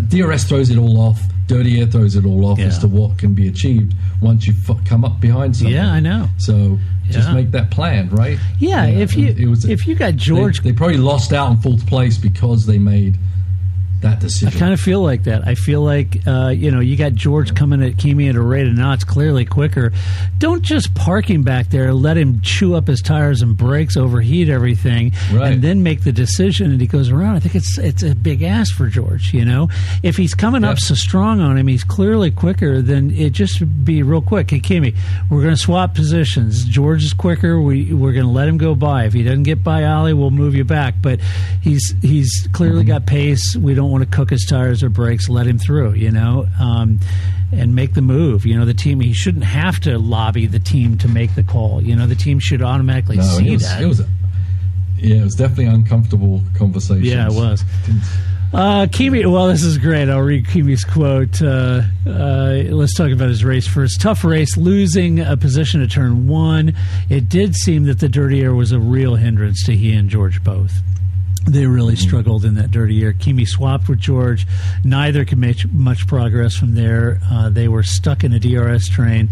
DRS throws it all off. Dirty Air throws it all off as to what can be achieved once you come up behind something. Yeah, I know. So just make that plan, right? Yeah, if you got George... They probably lost out in 4th place because they made that decision. I kind of feel like that. I feel like, you got George coming at Kimi at a rate of knots, clearly quicker. Don't just park him back there, let him chew up his tires and brakes, overheat everything, and then make the decision, and he goes around. I think it's a big ask for George, If he's coming up so strong on him, he's clearly quicker, then it just be real quick. Hey, Kimi, we're going to swap positions. George is quicker. We're going to let him go by. If he doesn't get by Ollie, we'll move you back. But he's clearly got pace. We don't don't want to cook his tires or brakes, let him through, and make the move. The team, he shouldn't have to lobby the team to make the call. The team should automatically see that. It was definitely uncomfortable conversations. Yeah, it was. Kimi, well, this is great. I'll read Kimi's quote. Let's talk about his race first. Tough race, losing a position at turn 1. It did seem that the dirty air was a real hindrance to he and George both. They really struggled in that dirty air. Kimi swapped with George. Neither could make much progress from there. They were stuck in a DRS train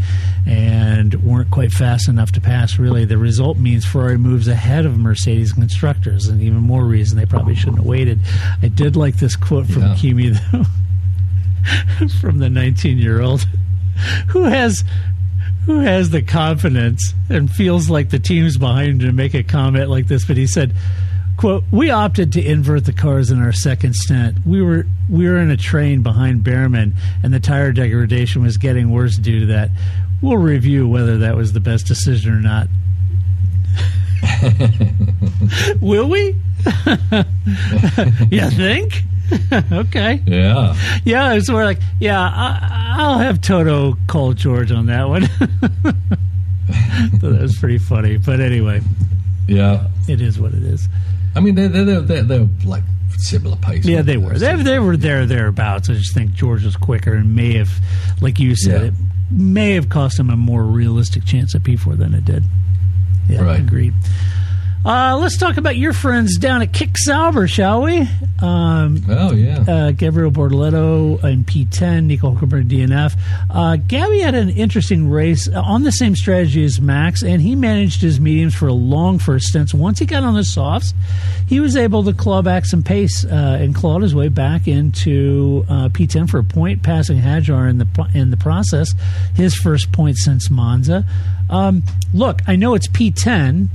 and weren't quite fast enough to pass, really. The result means Ferrari moves ahead of Mercedes constructors, and even more reason they probably shouldn't have waited. I did like this quote from Kimi, though, from the 19-year-old, who has the confidence and feels like the team's behind him to make a comment like this, but he said, quote, "We opted to invert the cars in our second stint. We were in a train behind Bearman, and the tire degradation was getting worse due to that. We'll review whether that was the best decision or not." Will we? You think? Okay. Yeah. Yeah, it's sort of like, I'll have Toto call George on that one. So that was pretty funny. But anyway. Yeah. It is what it is. I mean, they're like similar pace. Yeah, they were. They were thereabouts. I just think George was quicker and may have, like you said, it may have cost him a more realistic chance at P4 than it did. Yeah, right. Agreed. Let's talk about your friends down at Kick Sauber, shall we? Gabriel Bortoletto in P10, Nico Hulkenberg DNF. Gabby had an interesting race on the same strategy as Max, and he managed his mediums for a long first stint. So once he got on the softs, he was able to claw back some pace and clawed his way back into P10 for a point, passing Hadjar in the process, his first point since Monza. Look, I know it's P10.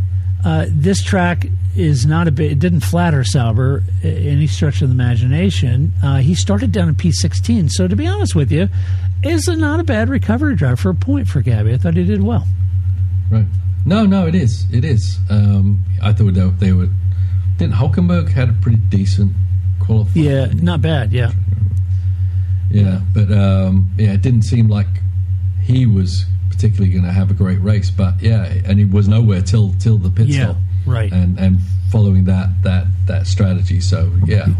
This track is not it didn't flatter Sauber any stretch of the imagination. He started down in P16, so to be honest with you, is not a bad recovery drive for a point for Gabby. I thought he did well. Right. No, it is. It is. I thought they were. Didn't Hulkenberg had a pretty decent qualifying? Yeah, not bad. Yeah. Yeah, but it didn't seem like he was particularly going to have a great race, but and he was nowhere till the pit stop, right, and following that strategy. So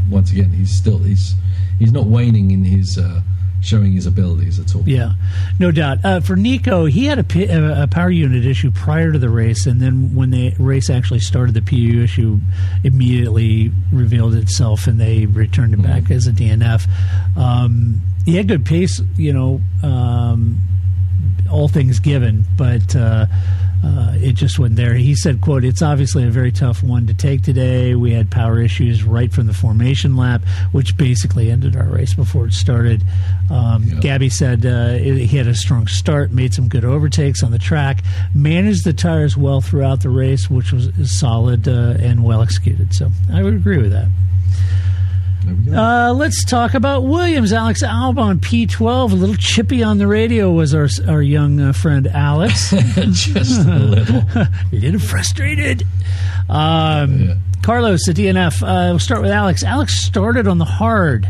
once again, he's not waning in his showing his abilities at all. Yeah, no doubt. For Nico, he had a power unit issue prior to the race, and then when the race actually started, the PU issue immediately revealed itself, and they returned him back as a DNF. He had good pace, all things given, but it just wasn't there. He said, quote, "It's obviously a very tough one to take today. We had power issues right from the formation lap, which basically ended our race before it started." Gabby said he had a strong start, made some good overtakes on the track, managed the tires well throughout the race, which was solid and well executed. So I would agree with that. Let's talk about Williams. Alex Albon, P12. A little chippy on the radio was our young friend Alex. Just a little. A little frustrated. Carlos at DNF. We'll start with Alex. Alex started on the hard.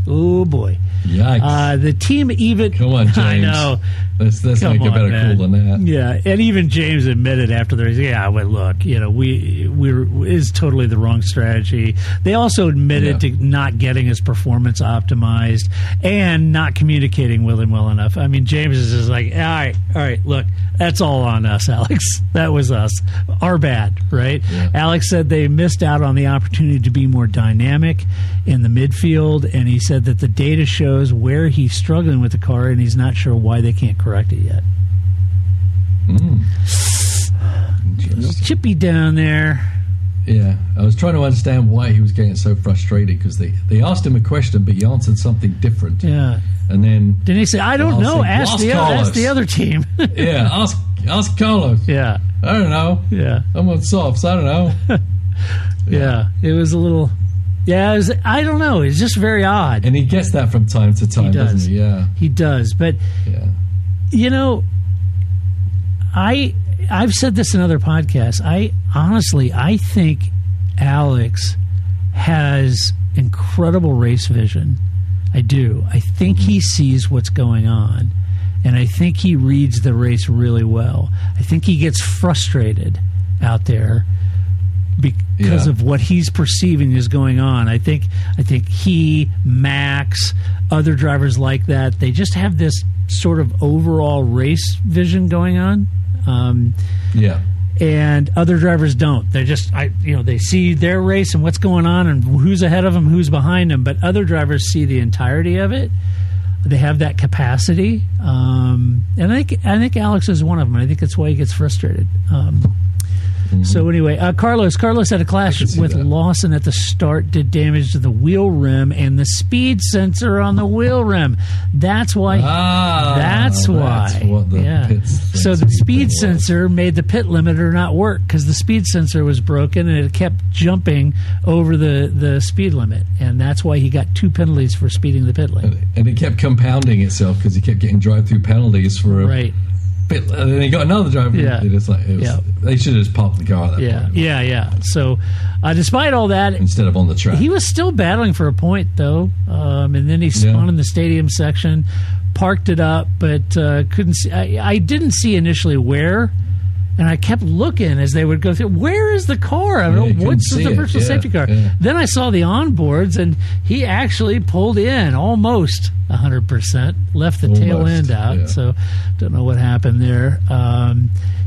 Oh, boy. Yikes. The team even... Come on, James. I know. Let's make it better cool than that. Yeah, and even James admitted after the race, well, look, is totally the wrong strategy. They also admitted to not getting his performance optimized and not communicating with him well enough. I mean, James is just like, all right, look, that's all on us, Alex. That was us. Our bad, right? Yeah. Alex said they missed out on the opportunity to be more dynamic in the midfield, and he said that the data shows where he's struggling with the car, and he's not sure why they can't correct it yet. A little chippy down there. Yeah, I was trying to understand why he was getting so frustrated, because they asked him a question, but he answered something different. Yeah. And then... Didn't he say, I don't know, ask the other team. Yeah, ask Carlos. Yeah. I don't know. Yeah. I'm on softs, I don't know. Yeah, it was a little... Yeah, I don't know. It's just very odd. And he gets that from time to time, doesn't he? Yeah. He does. But, I've said this in other podcasts. I think Alex has incredible race vision. I do. I think he sees what's going on, and I think he reads the race really well. I think he gets frustrated out there because of what he's perceiving is going on. I think he, Max, other drivers like that, they just have this sort of overall race vision going on. And other drivers don't. They're just, they see their race and what's going on and who's ahead of them, who's behind them. But other drivers see the entirety of it. They have that capacity. And I think Alex is one of them. I think that's why he gets frustrated. So anyway, Carlos had a clash with Lawson at the start, did damage to the wheel rim and the speed sensor on the wheel rim. That's why. That's why. What the so the speed sensor made the pit limiter not work because the speed sensor was broken and it kept jumping over the speed limit, and that's why he got 2 penalties for speeding the pit lane. And it kept compounding itself because he kept getting drive-through penalties for right. And then he got another driver. They should have just parked the car at that point. Yeah. So, despite all that, instead of on the track, he was still battling for a point, though. And then he spun in the stadium section, parked it up, but couldn't see. I didn't see initially where, and I kept looking as they would go through. Where is the car? I don't know. What's the personal safety car? Yeah. Then I saw the onboards, and he actually pulled in almost 100%, left the tail end out. Yeah. So, don't know what happened there.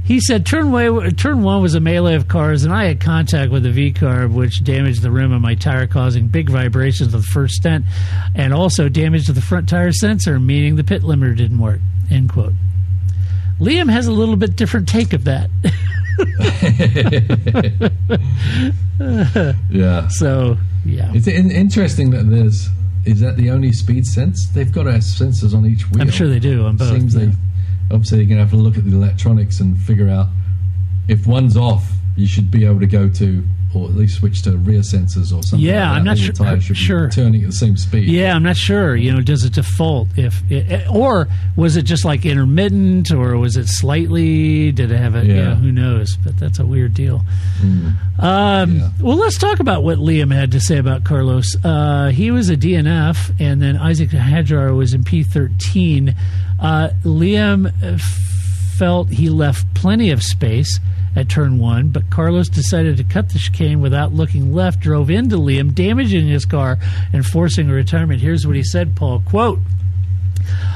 He said turn one was a melee of cars, and I had contact with the V-carb, which damaged the rim of my tire, causing big vibrations of the first stent, and also damage to the front tire sensor, meaning the pit limiter didn't work. End quote. Liam has a little bit different take of that. Yeah. So, yeah. It's interesting that is that the only speed sense? They've got to have sensors on each wheel. I'm sure they do on both. Obviously you're going to have to look at the electronics and figure out if one's off, you should be able to go to, or at least switch to rear sensors or something. Yeah, like I'm not sure. Turning at the same speed. Yeah, I'm not sure. Does it default or was it just like intermittent, or was it slightly? Did it have a? Yeah, who knows? But that's a weird deal. Well, let's talk about what Liam had to say about Carlos. He was a DNF, and then Isaac Hadjar was in P13. Liam felt he left plenty of space at turn 1, but Carlos decided to cut the chicane without looking left, drove into Liam, damaging his car and forcing a retirement. Here's what he said, Paul, quote,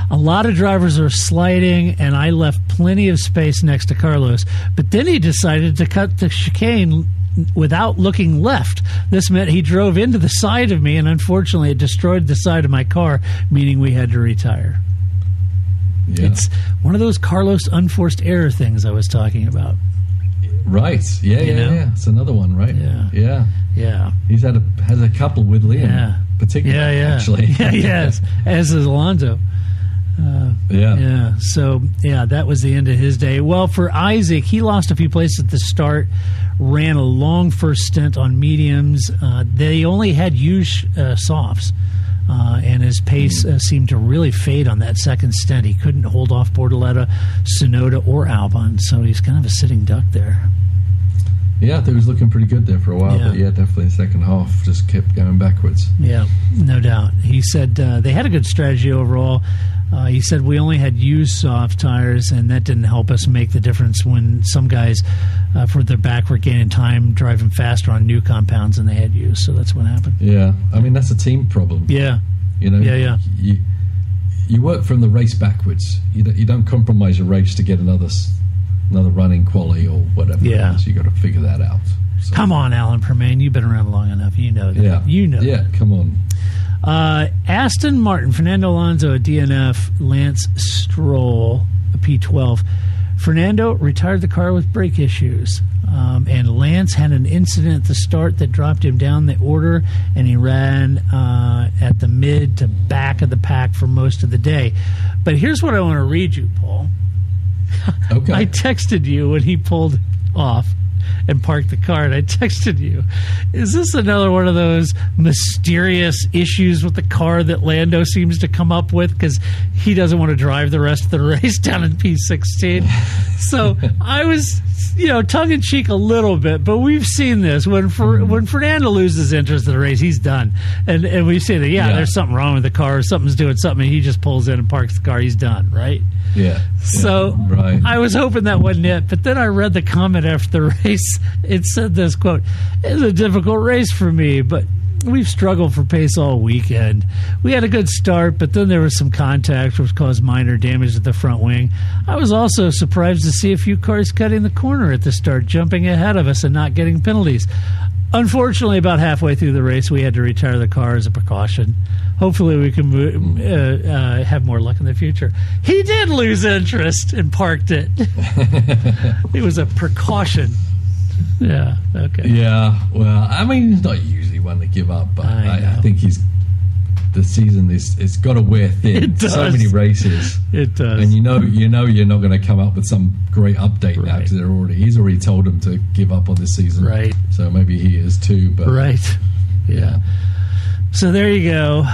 "A lot of drivers are sliding, and I left plenty of space next to Carlos, but then he decided to cut the chicane without looking left. This meant he drove into the side of me, and unfortunately it destroyed the side of my car, meaning we had to retire." Yeah. It's one of those Carlos unforced error things I was talking about. Right. Yeah. It's another one, right? Yeah. He's has a couple with Liam, particularly. Actually. Yes. As is Lando. So that was the end of his day. Well, for Isaac, he lost a few places at the start. Ran a long first stint on mediums. They only had used softs. And his pace seemed to really fade on that second stint. He couldn't hold off Bortoletta, Sonoda, or Albon, so he's kind of a sitting duck there. Yeah, I thought he was looking pretty good there for a while, but definitely the second half just kept going backwards. Yeah, no doubt. He said they had a good strategy overall. He said we only had used soft tires, and that didn't help us make the difference when some guys further back were gaining time driving faster on new compounds than they had used. So that's what happened. Yeah, I mean, that's a team problem. Yeah. You work from the race backwards. You don't compromise your race to get another running quali or whatever. Yeah. So you got to figure that out. So. Come on, Alan Permain. You've been around long enough. You know that. Yeah. You know. Yeah, come on. Aston Martin, Fernando Alonso, a DNF, Lance Stroll, a P12. Fernando retired the car with brake issues, and Lance had an incident at the start that dropped him down the order, and he ran at the mid to back of the pack for most of the day. But here's what I want to read you, Paul. Okay. I texted you when he pulled off. and parked the car. And I texted you, is this another one of those mysterious issues with the car that Lando seems to come up with because he doesn't want to drive the rest of the race down in P16? So I was, tongue-in-cheek a little bit, but we've seen this. When Fernando loses interest in the race, he's done. And we've seen that, there's something wrong with the car, something's doing something, and he just pulls in and parks the car, he's done, right? Yeah. So right. I was hoping that wasn't it, but then I read the comment after the race. It said this, quote, "It's a difficult race for me, but we've struggled for pace all weekend. We had a good start, but then there was some contact which caused minor damage to the front wing. I was also surprised to see a few cars cutting the corner at the start, jumping ahead of us and not getting penalties. Unfortunately, about halfway through the race, we had to retire the car as a precaution. Hopefully, we can have more luck in the future." He did lose interest and parked it. It was a precaution. Yeah, okay. Yeah, well, I mean, he's not usually one to give up, but I think the season it's got to wear thin. It does. So many races. It does. And you know you're not going to come up with some great update now because he's already told them to give up on this season. Right. So maybe he is too. But right. Yeah. So there you go.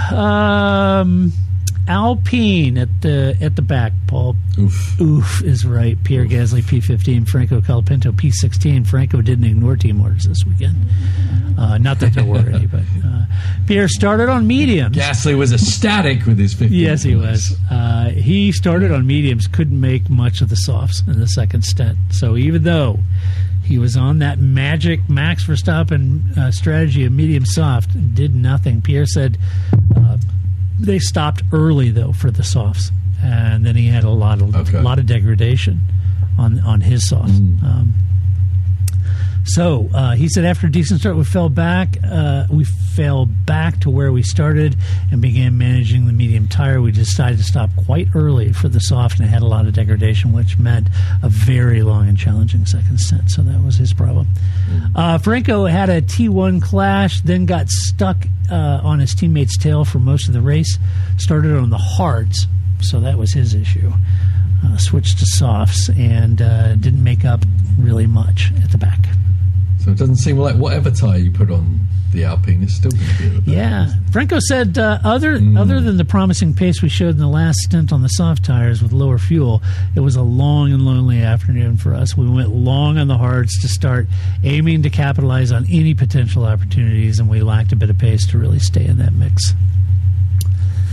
Alpine at the back, Paul. Oof is right. Pierre Gasly P15, Franco Colapinto P16. Franco didn't ignore team orders this weekend. Not that there were any, but Pierre started on mediums. Gasly was ecstatic with his 15. Yes, he was. He started on mediums, couldn't make much of the softs in the second stint. So even though he was on that magic Max Verstappen strategy of medium soft, did nothing. Pierre said they stopped early though for the softs, and then he had a lot of degradation on his softs. So he said after a decent start, we fell back to where we started and began managing the medium tire. We decided to stop quite early for the soft, and it had a lot of degradation, which meant a very long and challenging second stint. So that was his problem. Franco had a T1 clash, then got stuck on his teammate's tail for most of the race. Started on the hards, so that was his issue. Switched to softs and didn't make up really much at the back. So it doesn't seem like whatever tire you put on the Alpine is still going to be a bit. Yeah. Franco said other than the promising pace we showed in the last stint on the soft tires with lower fuel, it was a long and lonely afternoon for us. We went long on the hards to start, aiming to capitalize on any potential opportunities, and we lacked a bit of pace to really stay in that mix.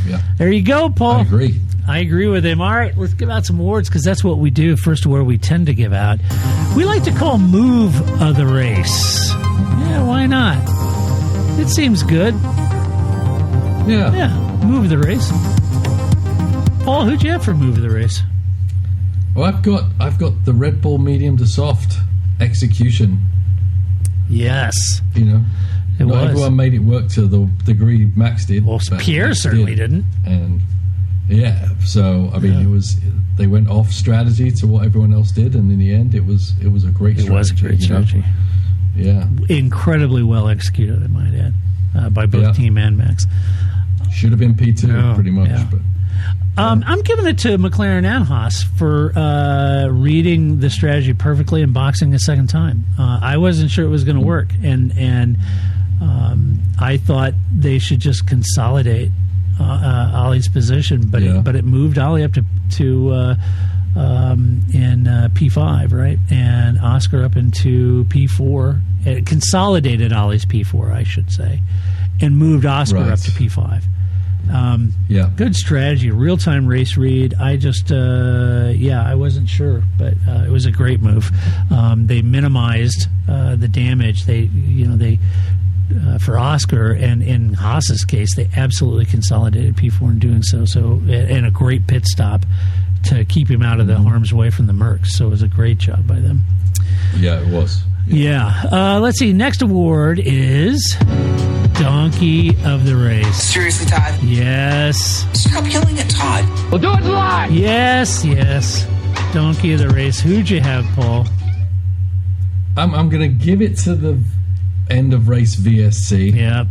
Yeah. There you go, Paul. I agree with him. All right, let's give out some awards because that's what we do. First award we tend to give out, we like to call Move of the Race. Yeah, why not? It seems good. Yeah, Move of the Race. Paul, who'd you have for Move of the Race? Well, I've got the Red Bull medium to soft execution. Yes. Not everyone made it work to the degree Max did. Well, Pierre certainly didn't. And so I mean, they went off strategy to what everyone else did, and in the end, it was a great strategy. It was a great strategy. Yeah, incredibly well executed, I might add, by both team and Max. Should have been P2 pretty much, but. I'm giving it to McLaren and Haas for reading the strategy perfectly and boxing a second time. I wasn't sure it was going to work, and I thought they should just consolidate Ollie's position, but it moved Ollie up to in P5, right, and Oscar up into P4. It consolidated Ollie's P4, I should say, and moved Oscar up to P5. Good strategy, real-time race read. I just I wasn't sure, but it was a great move. They minimized the damage. They for Oscar, and in Haas's case, they absolutely consolidated P4 in doing so. And a great pit stop to keep him out of the harm's way from the Mercs. So it was a great job by them. Yeah, it was. Yeah. Let's see. Next award is Donkey of the Race. Seriously, Todd? Yes. Stop yelling at Todd. We'll do it live. Yes. Donkey of the Race. Who'd you have, Paul? I'm going to give it to the end of race VSC. Yeah.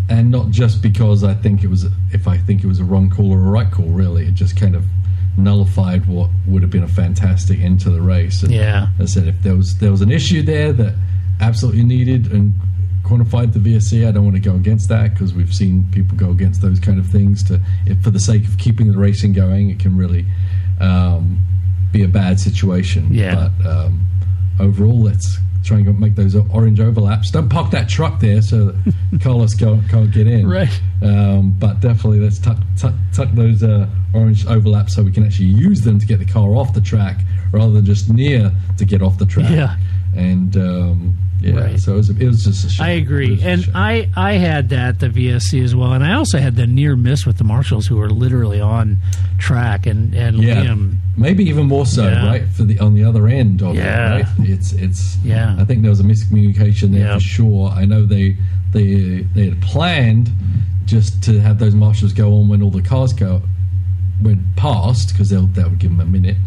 And not just because I think it was a wrong call or a right call, really. It just kind of nullified what would have been a fantastic end to the race. And Yeah. as I said, if there was an issue there that absolutely needed and quantified the VSC, I don't want to go against that, because we've seen people go against those kind of things if for the sake of keeping the racing going. It can really be a bad situation. Yeah. But overall, let's try and make those orange overlaps. Don't park that truck there so that Carlos can't get in. Right. But definitely let's tuck those orange overlaps so we can actually use them to get the car off the track rather than just near to get off the track. Yeah. And Right. so it was just a shame. I agree. And I had that, the VSC as well. And I also had the near miss with the Marshals, who were literally on track, and Liam. Maybe even more so, Yeah. right? On the other end of Yeah. it, right? It's Yeah. I think there was a miscommunication there for sure. I know they had planned just to have those marshals go on when all the cars went past, because that would give them a minute,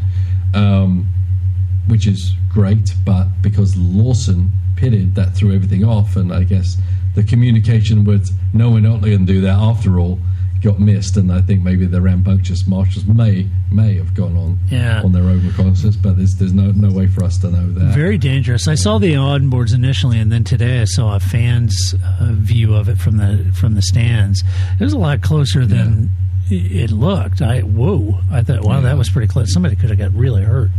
which is great. But because Lawson pitted, that threw everything off, and I guess the communication with no, we're not going to do that after all, got missed. And I think maybe the rambunctious marshals may have gone on their own reconnaissance, but there's no way for us to know that. Very dangerous. I saw the onboards initially, and then today I saw a fan's view of it from the stands. It was a lot closer than it looked. I thought, wow, that was pretty close. Somebody could have got really hurt.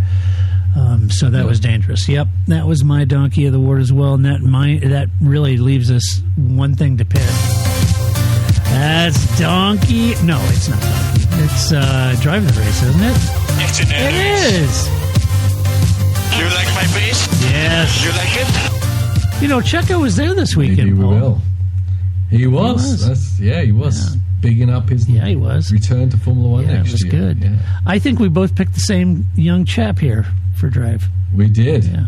So that was dangerous. Yep, that was my donkey of the ward as well, and that really leaves us one thing to pick. That's donkey. No, it's not donkey. It's driving the race, isn't it? It's an It is. You like my bass? Yes. You like it? You know, Checo was there this Maybe weekend, we Paul. will. He was. He was bigging up his he was. return to Formula One Yeah, next it was year. good. Yeah. I think we both picked the same young chap here for drive. We did. Yeah.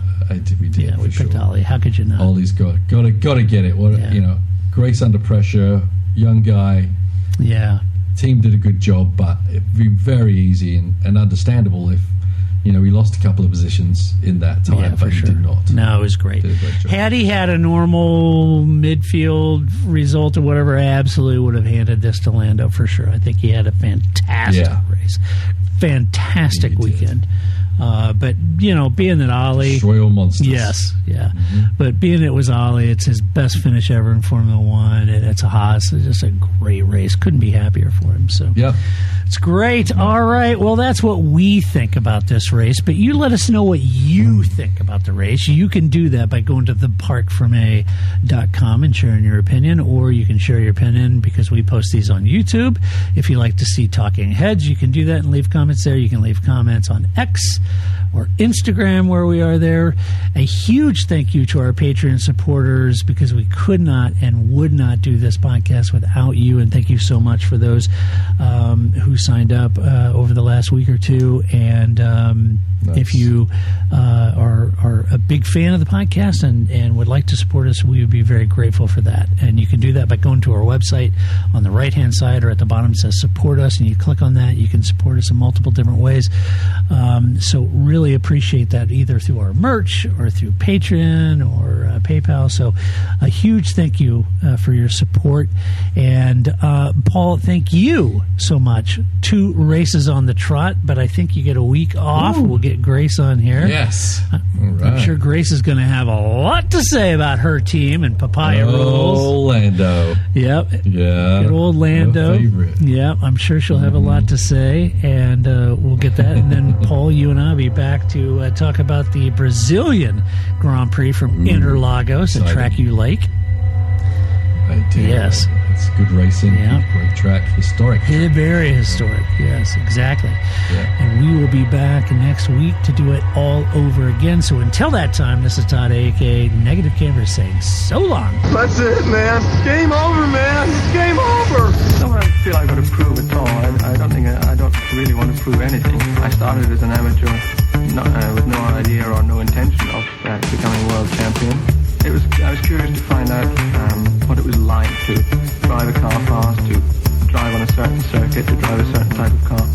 We did. Yeah, we for picked sure. Ollie. How could you not? Ollie's got to get it. Grace under pressure, young guy. Yeah. Team did a good job, but it'd be very easy and understandable if he lost a couple of positions in that time, Yeah, for but he sure. did not. No, it was great. Did a great job. Had he had a normal midfield result or whatever, I absolutely would have handed this to Lando for sure. I think he had a fantastic race. Fantastic weekend. But, being that Ollie... Royal Monsters. Yes, yeah. Mm-hmm. But being it was Ollie, it's his best finish ever in Formula One, and it's a Haas. It's just a great race. Couldn't be happier for him. So Yep. it's great. All right. Well, that's what we think about this race. But you let us know what you think about the race. You can do that by going to theparkforme.com and sharing your opinion, or you can share your opinion because we post these on YouTube. If you like to see talking heads, you can do that and leave comments there. You can leave comments on X or Instagram, where we are there. A huge thank you to our Patreon supporters, because we could not and would not do this podcast without you. And thank you so much for those who signed up over the last week or two. And if you are a big fan of the podcast and would like to support us, we would be very grateful for that. And you can do that by going to our website. On the right-hand side or at the bottom, it says support us, and you click on that. You can support us in multiple different ways. So really appreciate that, either through our merch or through Patreon or PayPal. So a huge thank you for your support. And Paul, thank you so much. 2 races on the trot, but I think you get a week off. We'll get Grace on here. Yes. All right. I'm sure Grace is going to have a lot to say about her team and Papaya Rules. Lando. Yep. Yeah. Good old Lando. Your favorite. Yeah, I'm sure she'll have a lot to say, and we'll get that. And then, Paul, you and I will be back to talk about the Brazilian Grand Prix from Interlagos, a Exciting. track you like. I do. Yes. It's good racing. Yeah. Great track. Historic. Very historic. Yes, exactly. Yeah. And we will be back next week to do it all over again. So until that time, this is Todd, a.k.a. Negative Camera, saying so long. That's it, man. Game over, man. Game over. I don't feel I've got to prove at all. I don't really want to prove anything. I started as an amateur with no idea or no intention of becoming world champion. I was curious to find out what it was like to drive a car fast, to drive on a certain circuit, to drive a certain type of car.